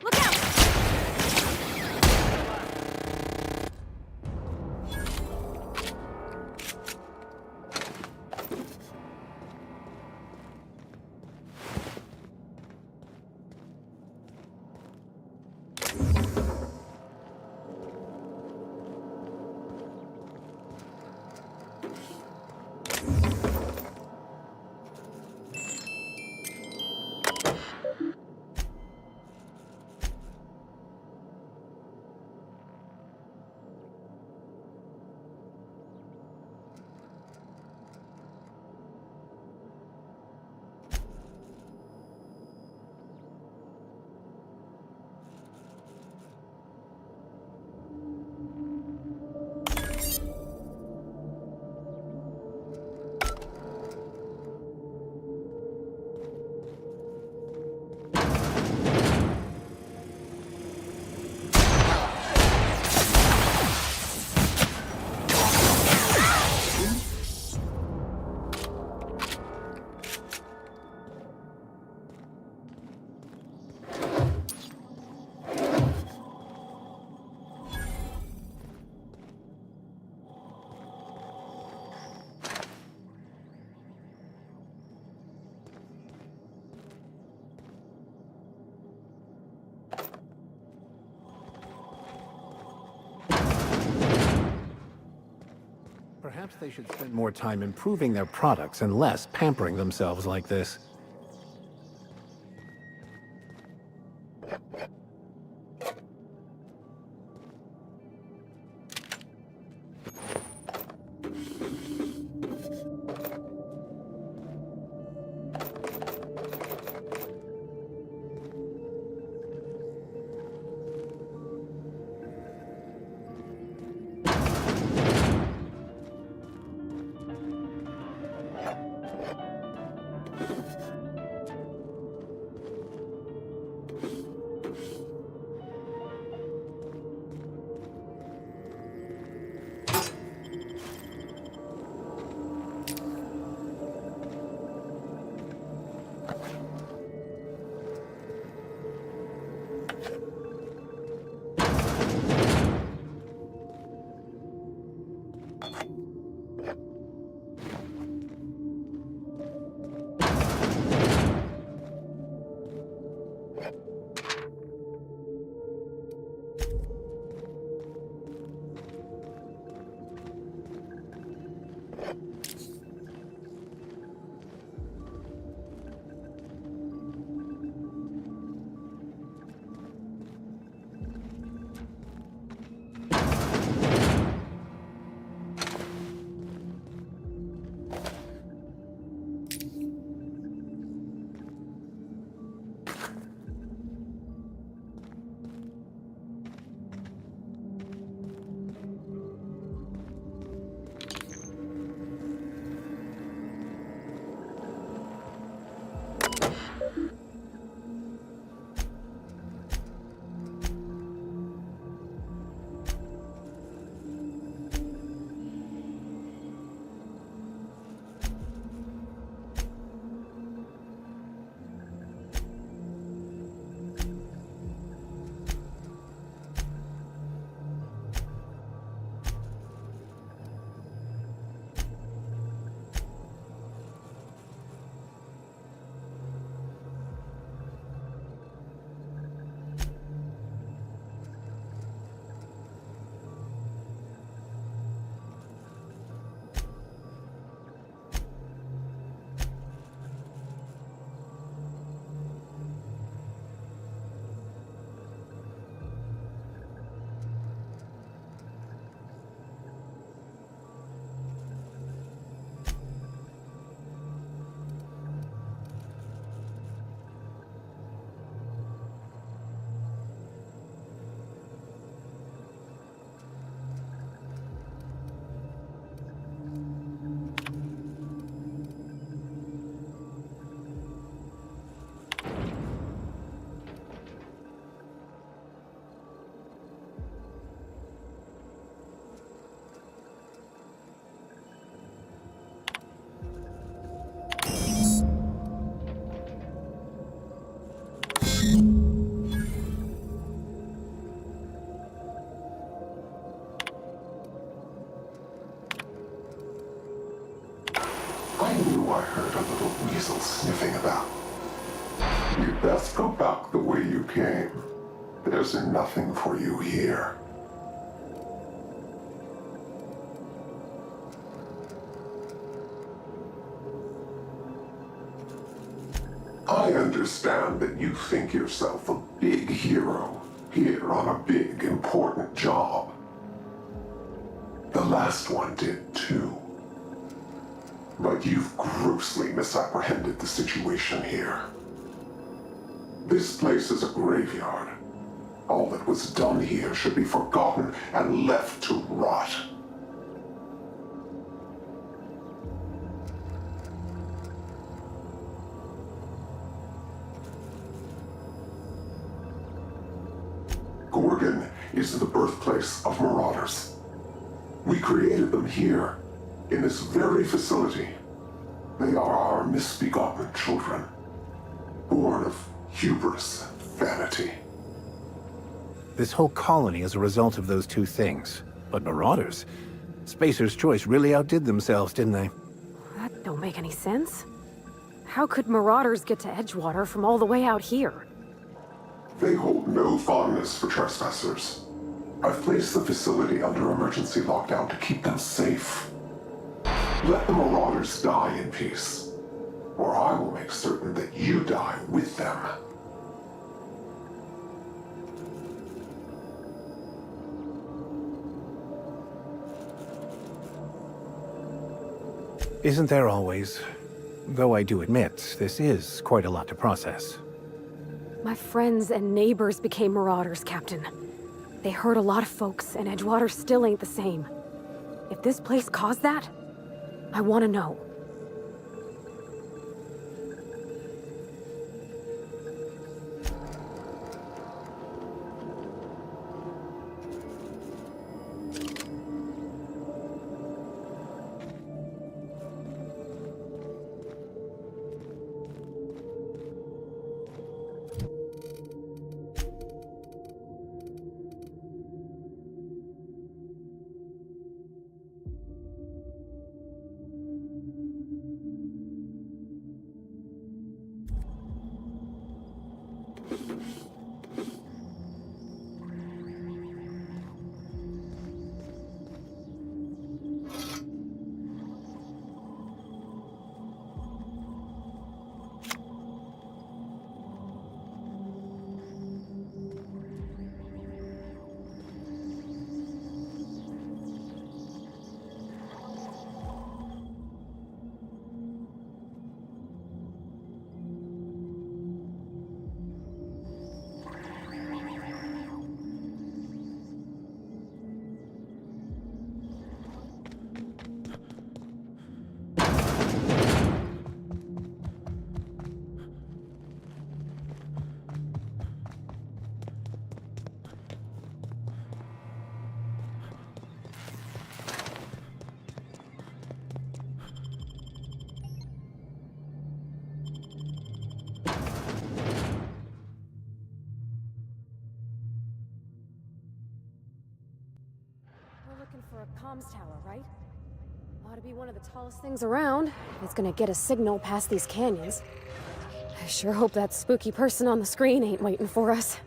D: Look out!
B: Perhaps they should spend more time improving their products and less pampering themselves like this.
T: I knew I heard a little weasel sniffing about. You'd best go back the way you came. There's nothing for you here. I understand that you think yourself a big hero here on a big, important job. The last one did too. But you've grossly misapprehended the situation here. This place is a graveyard. All that was done here should be forgotten and left to rot. Gorgon is the birthplace of marauders. We created them here, in this very facility. They are our misbegotten children, born of hubris and vanity.
B: This whole colony is a result of those two things. But marauders? Spacer's Choice really outdid themselves, didn't they?
D: That don't make any sense. How could marauders get to Edgewater from all the way out here?
T: They hold no fondness for trespassers. I've placed the facility under emergency lockdown to keep them safe. Let the Marauders die in peace, or I will make certain that you die with them.
B: Isn't there always? Though I do admit, this is quite a lot to process.
D: My friends and neighbors became Marauders, Captain. They hurt a lot of folks, and Edgewater still ain't the same. If this place caused that, I want to know. We're looking for a comms tower, right? Ought to be one of the tallest things around. It's gonna get a signal past these canyons. I sure hope that spooky person on the screen ain't waiting for us.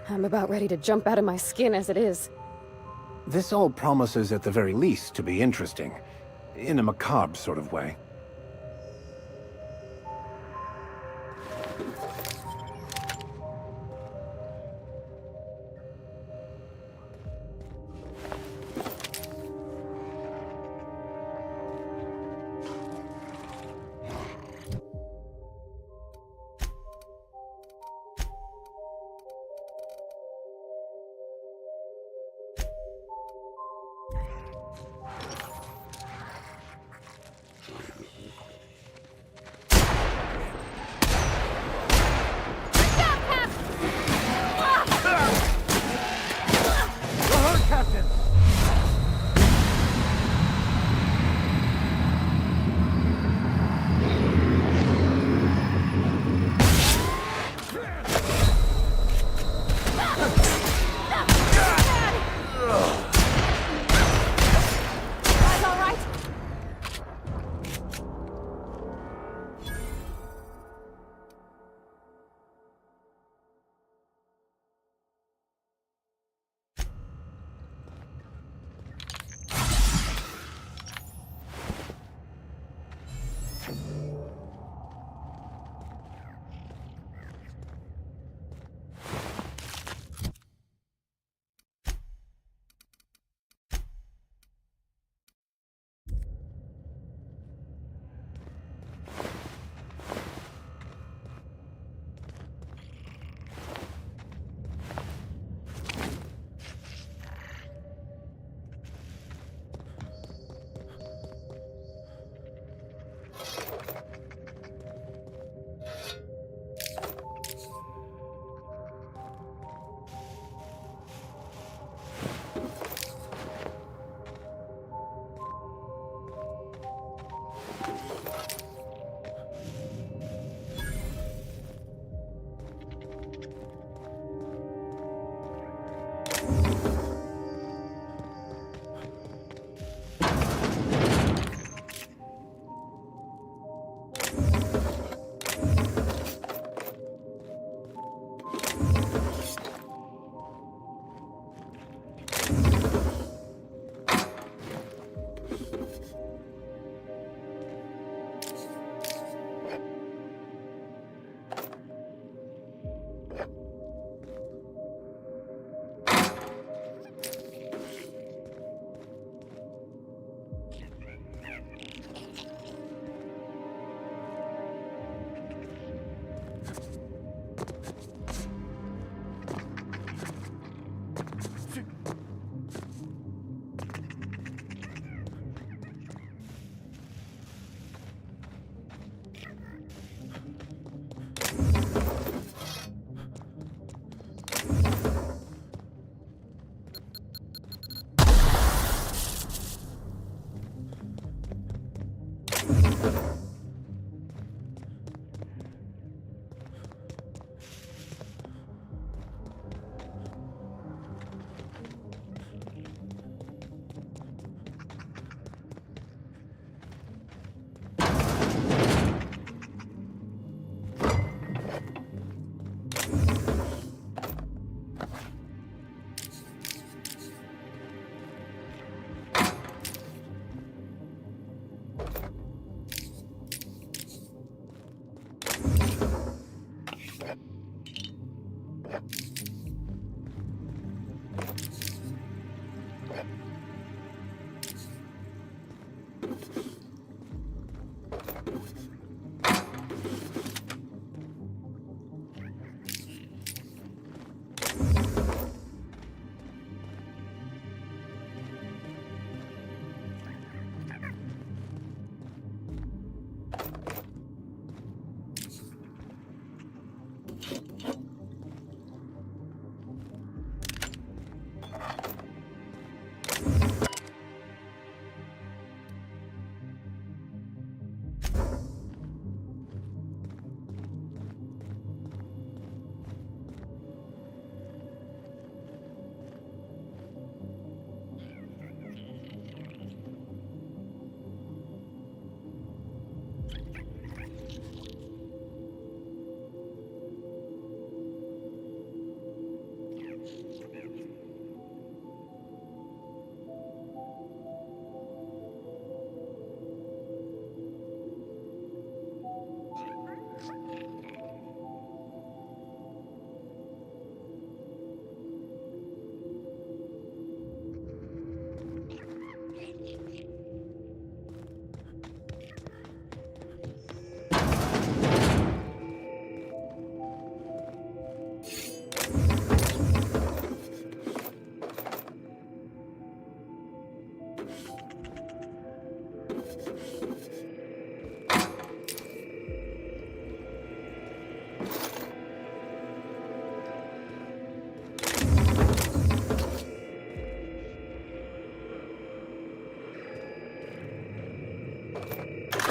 D: I'm about ready to jump out of my skin as it is.
B: This all promises at the very least to be interesting. In a macabre sort of way.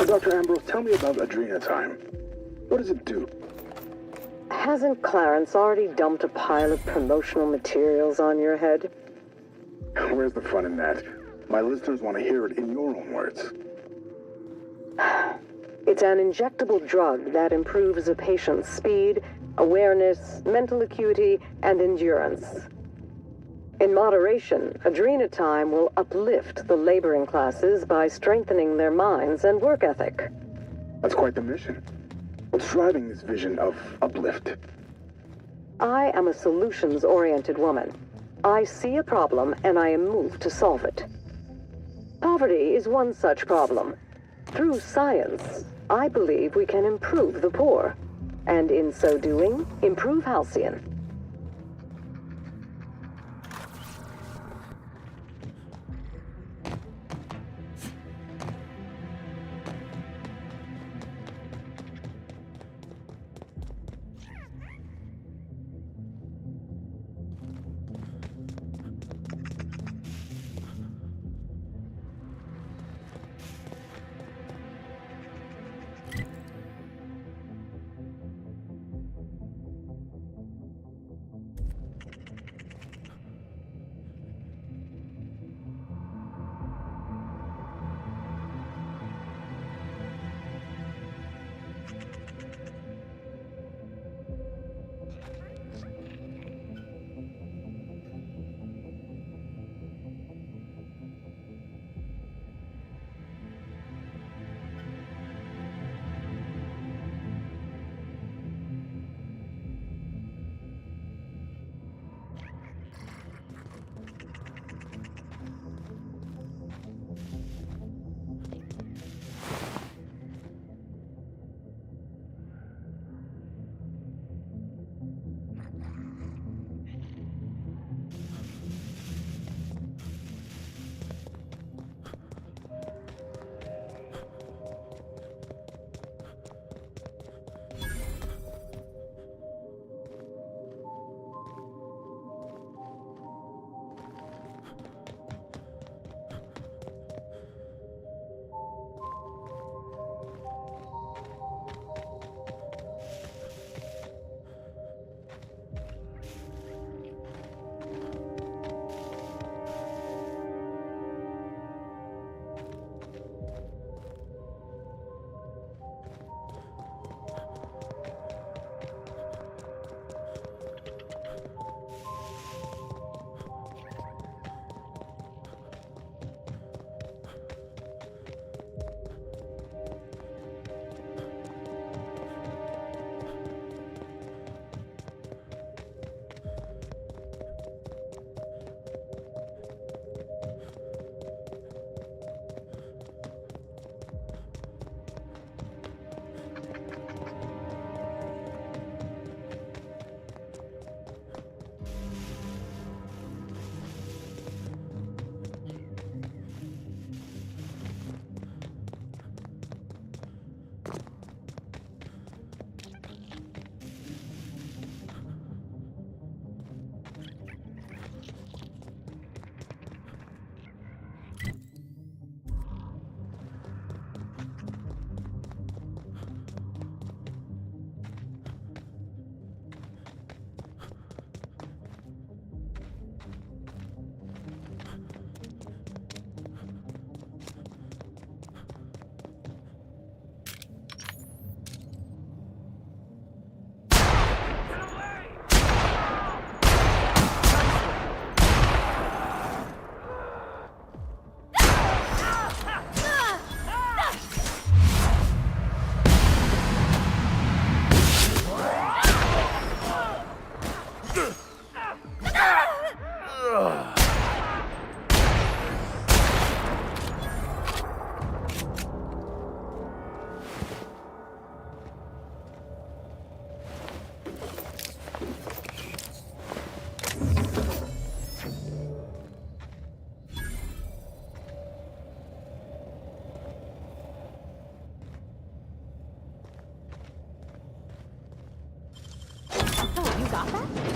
F: Dr. Ambrose, tell me about Adrena time. What does it do?
I: Hasn't Clarence already dumped a pile of promotional materials on your head?
F: Where's the fun in that? My listeners want to hear it in your own words.
I: It's an injectable drug that improves a patient's speed, awareness, mental acuity, and endurance. In moderation, Adrena time will uplift the laboring classes by strengthening their minds and work ethic.
F: That's quite the mission. What's driving this vision of uplift?
I: I am a solutions-oriented woman. I see a problem and I am moved to solve it. Poverty is one such problem. Through science, I believe we can improve the poor, and in so doing, improve Halcyon.
D: You got that?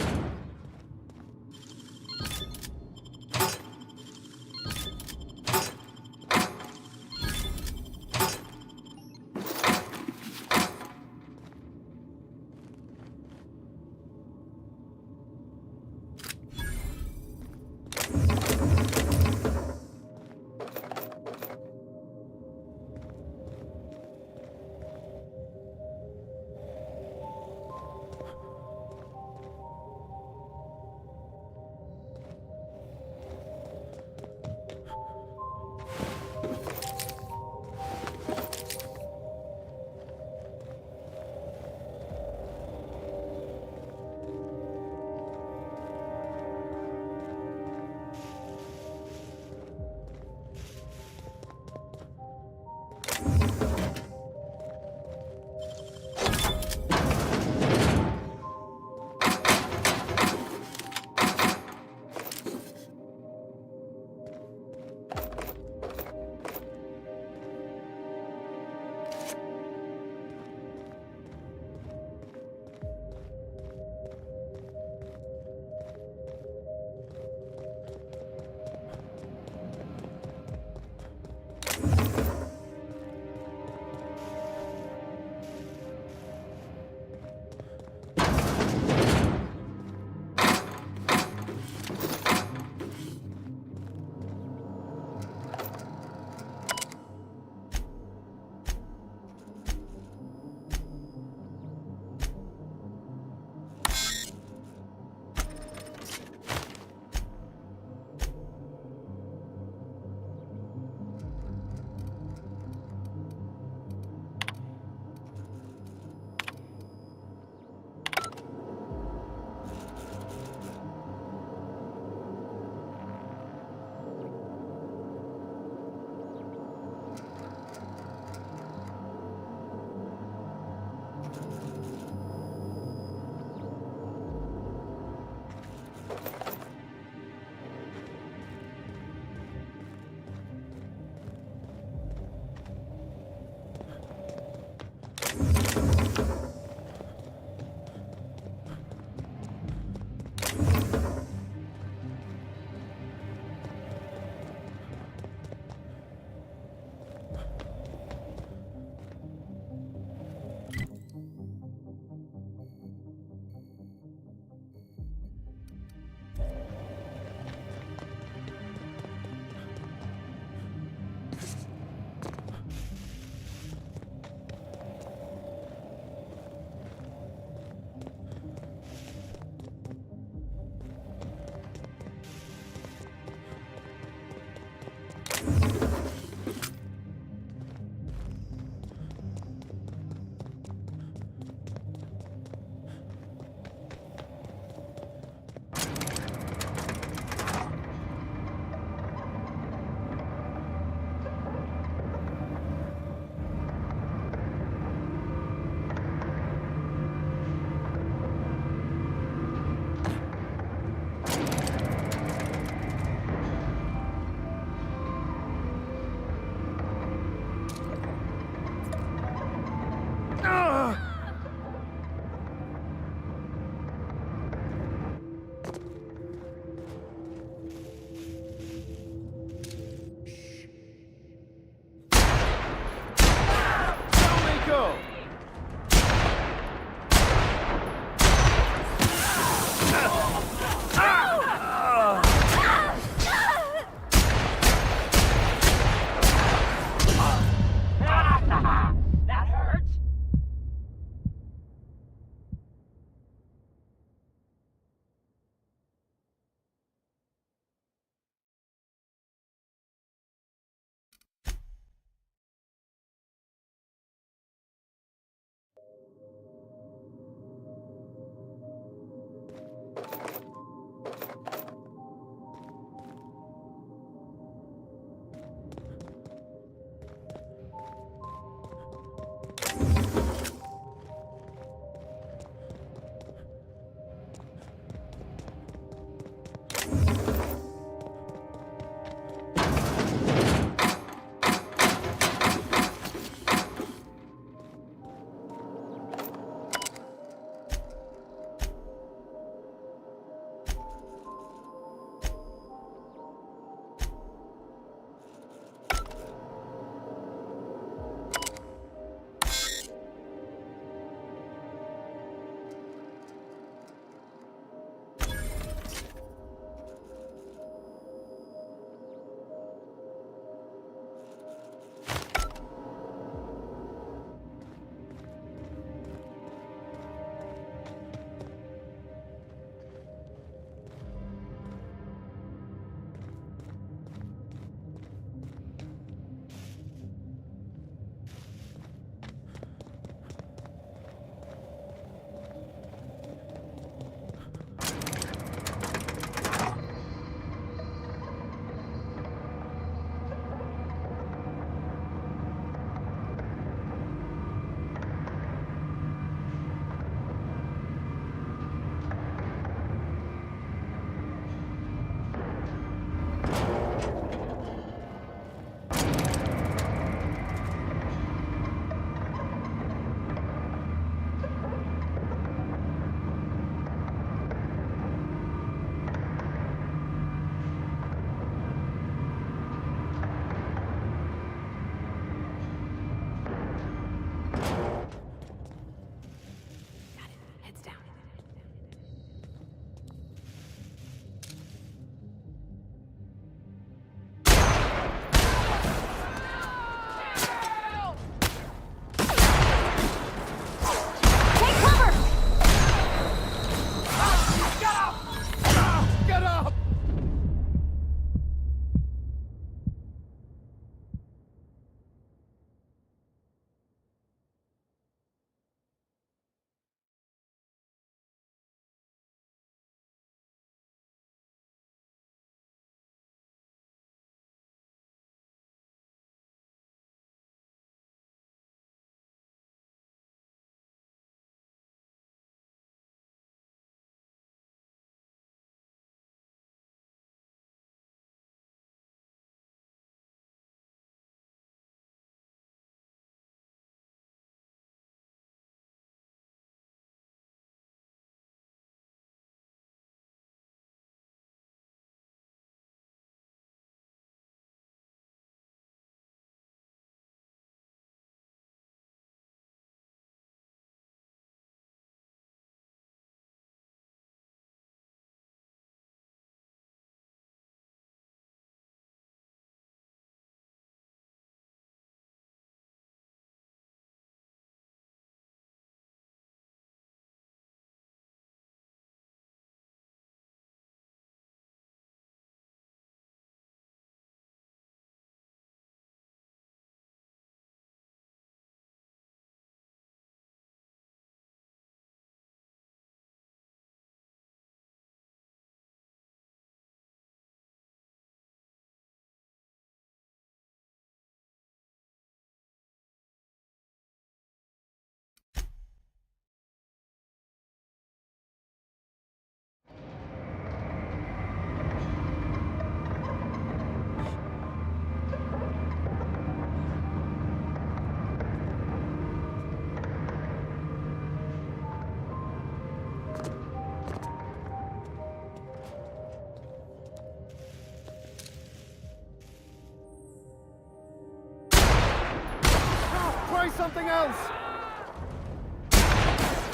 K: something else!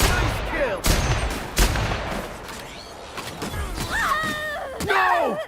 K: Nice kill! No!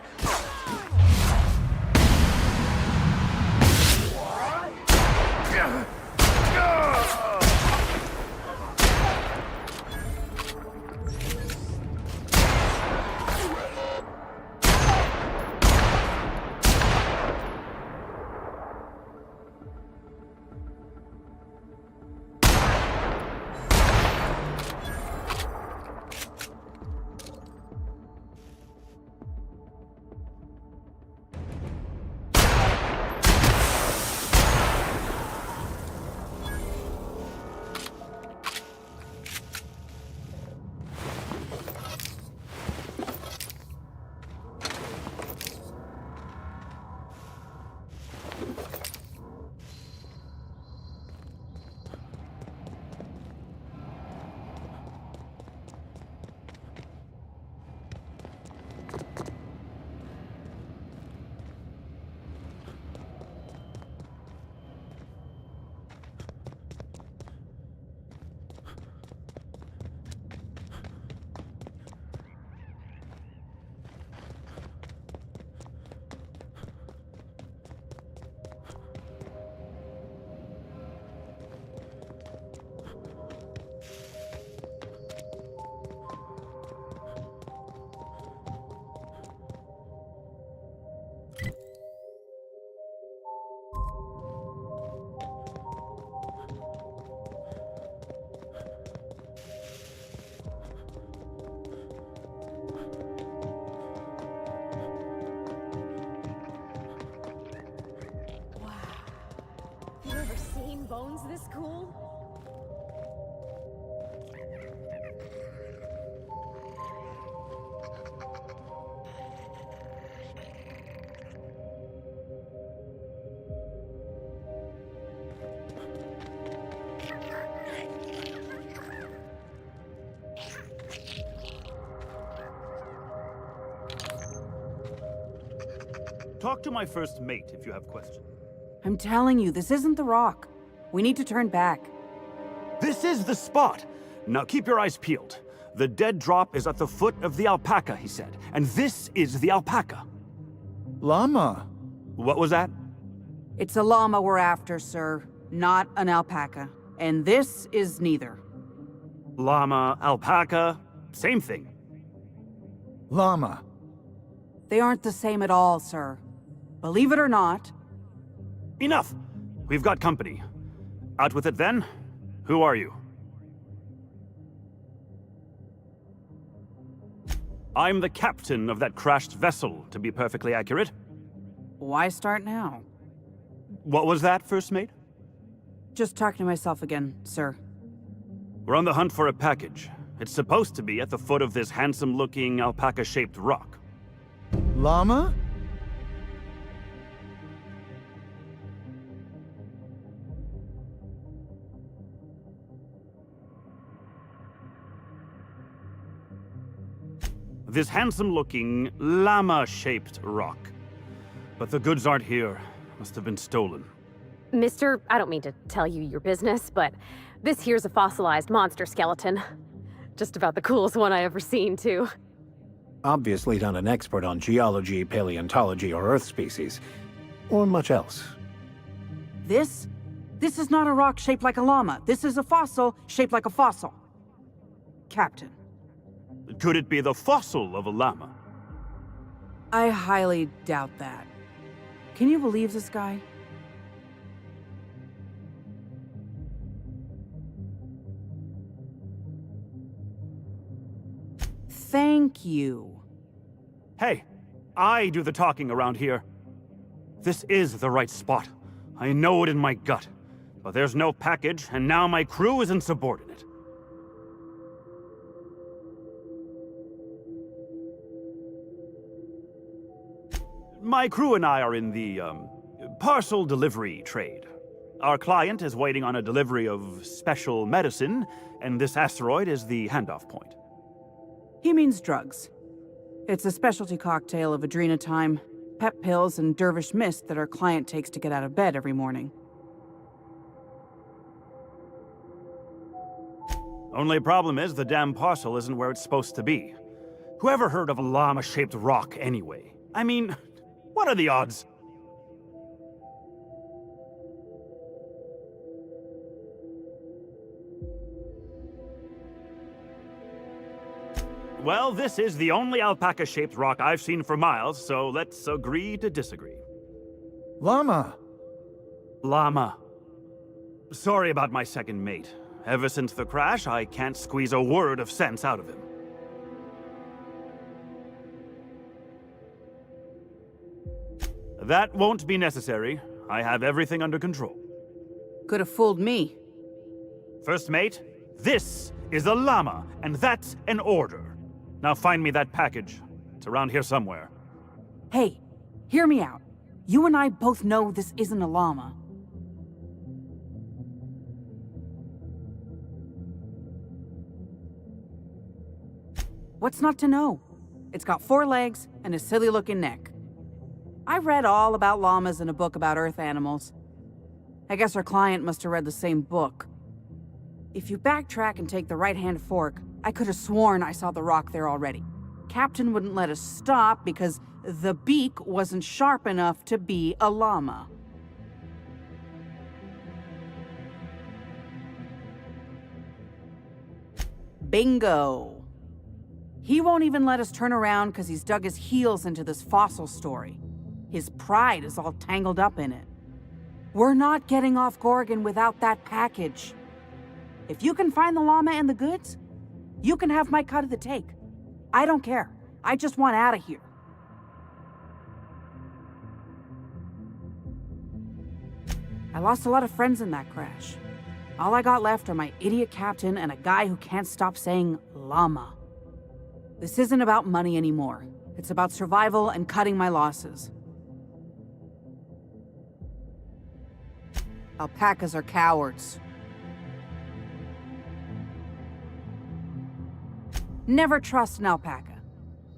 D: You ever seen bones this cool?
J: Talk to my first mate if you have questions.
V: I'm telling you, this isn't the rock. We need to turn back.
J: This is the spot! Now keep your eyes peeled. The dead drop is at the foot of the alpaca, he said. And this is the alpaca.
K: Llama.
J: What was that?
V: It's a llama we're after, sir, not an alpaca. And this is neither.
J: Llama, alpaca, same thing.
K: Llama.
V: They aren't the same at all, sir. Believe it or not.
J: Enough! We've got company. Out with it then? Who are you? I'm the captain of that crashed vessel, to be perfectly accurate.
V: Why start now?
J: What was that, first mate?
V: Just talking to myself again, sir.
J: We're on the hunt for a package. It's supposed to be at the foot of this handsome-looking alpaca-shaped rock.
K: Llama?
J: This handsome-looking, llama-shaped rock. But the goods aren't here. Must have been stolen.
D: Mister, I don't mean to tell you your business, but this here's a fossilized monster skeleton. Just about the coolest one I ever seen, too.
B: Obviously not an expert on geology, paleontology, or Earth species. Or much else.
V: This is not a rock shaped like a llama. This is a fossil shaped like a fossil. Captain.
J: Could it be the fossil of a llama?
V: I highly doubt that. Can you believe this guy? Thank you.
J: Hey, I do the talking around here. This is the right spot. I know it in my gut. But there's no package, and now my crew is insubordinate. My crew and I are in the, parcel delivery trade. Our client is waiting on a delivery of special medicine, and this asteroid is the handoff point.
V: He means drugs. It's a specialty cocktail of adrenotime, pep pills, and dervish mist that our client takes to get out of bed every morning.
J: Only problem is the damn parcel isn't where it's supposed to be. Whoever heard of a llama-shaped rock anyway? I mean, what are the odds? Well, this is the only alpaca-shaped rock I've seen for miles, so let's agree to disagree.
K: Llama!
J: Llama. Sorry about my second mate. Ever since the crash, I can't squeeze a word of sense out of him. That won't be necessary. I have everything under control.
V: Could have fooled me.
J: First mate, this is a llama, and that's an order. Now find me that package. It's around here somewhere.
V: Hey, hear me out. You and I both know this isn't a llama. What's not to know? It's got 4 legs and a silly-looking neck. I read all about llamas in a book about Earth animals. I guess our client must have read the same book. If you backtrack and take the right-hand fork, I could have sworn I saw the rock there already. Captain wouldn't let us stop because the beak wasn't sharp enough to be a llama. Bingo! He won't even let us turn around because he's dug his heels into this fossil story. His pride is all tangled up in it. We're not getting off Gorgon without that package. If you can find the llama and the goods, you can have my cut of the take. I don't care. I just want out of here. I lost a lot of friends in that crash. All I got left are my idiot captain and a guy who can't stop saying llama. This isn't about money anymore. It's about survival and cutting my losses. Alpacas are cowards. Never trust an alpaca.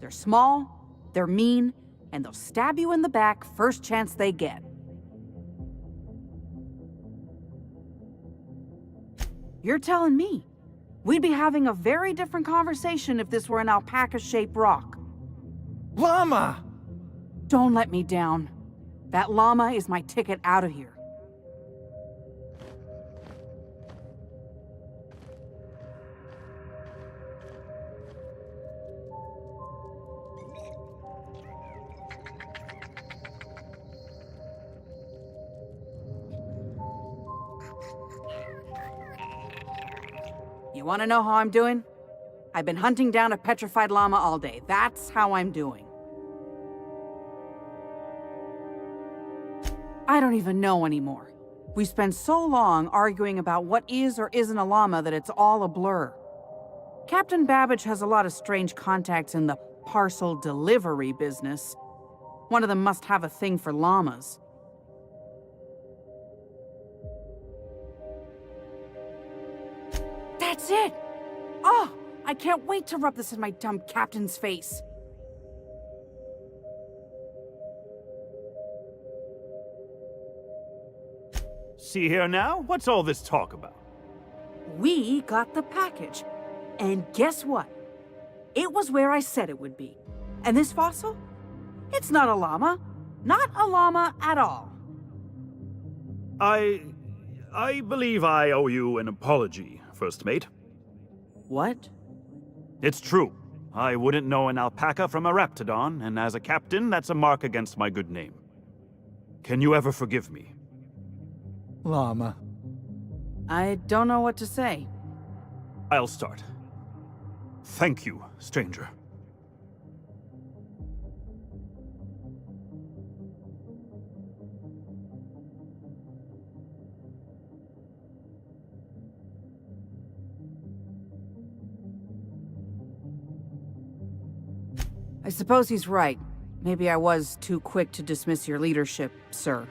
V: They're small, they're mean, and they'll stab you in the back first chance they get. You're telling me we'd be having a very different conversation if this were an alpaca-shaped rock.
K: Llama!
V: Don't let me down. That llama is my ticket out of here. You want to know how I'm doing? I've been hunting down a petrified llama all day. That's how I'm doing. I don't even know anymore. We spend so long arguing about what is or isn't a llama that it's all a blur. Captain Babbage has a lot of strange contacts in the parcel delivery business. One of them must have a thing for llamas. That's it! Oh, I can't wait to rub this in my dumb captain's face.
J: See here now? What's all this talk about?
V: We got the package. And guess what? It was where I said it would be. And this fossil? It's not a llama. Not a llama at all.
J: I believe I owe you an apology, First Mate.
V: What?
J: It's true. I wouldn't know an alpaca from a raptidon, and as a captain, that's a mark against my good name. Can you ever forgive me?
K: Llama.
V: I don't know what to say.
J: I'll start. Thank you, stranger.
V: I suppose he's right. Maybe I was too quick to dismiss your leadership, sir.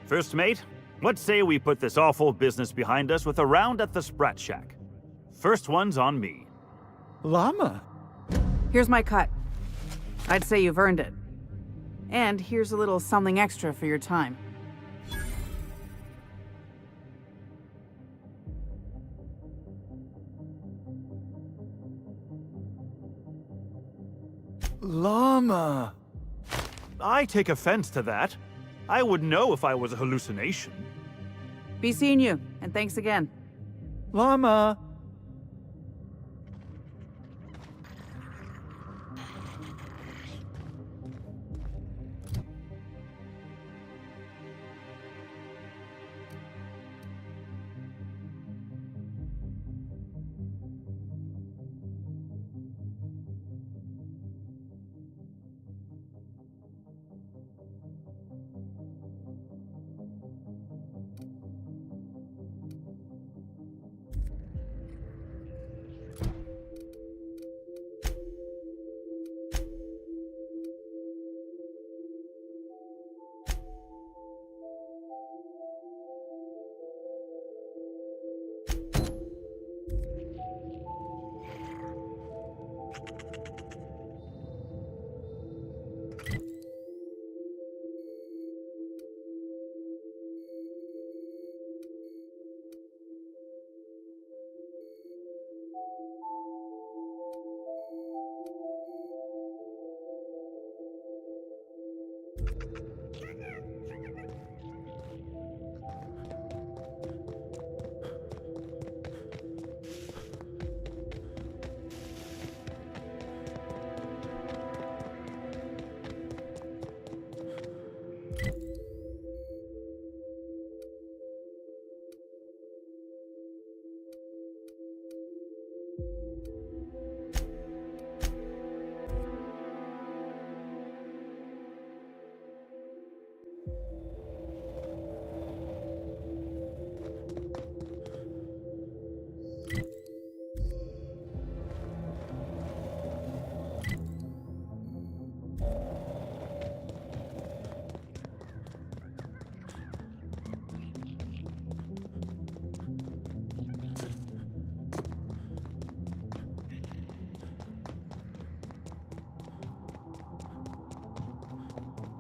J: First Mate, what say we put this awful business behind us with a round at the Sprat Shack? First one's on me.
K: Llama?
V: Here's my cut. I'd say you've earned it. And here's a little something extra for your time.
J: Llama! I take offense to that. I would know if I was a hallucination.
V: Be seeing you, and thanks again.
J: Llama!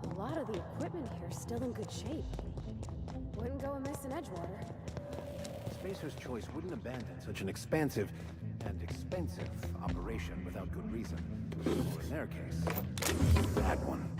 D: A lot of the equipment here is still in good shape. Wouldn't go amiss in Edgewater.
B: Spacer's Choice wouldn't abandon such an expansive and expensive operation without good reason. Or in their case, bad one.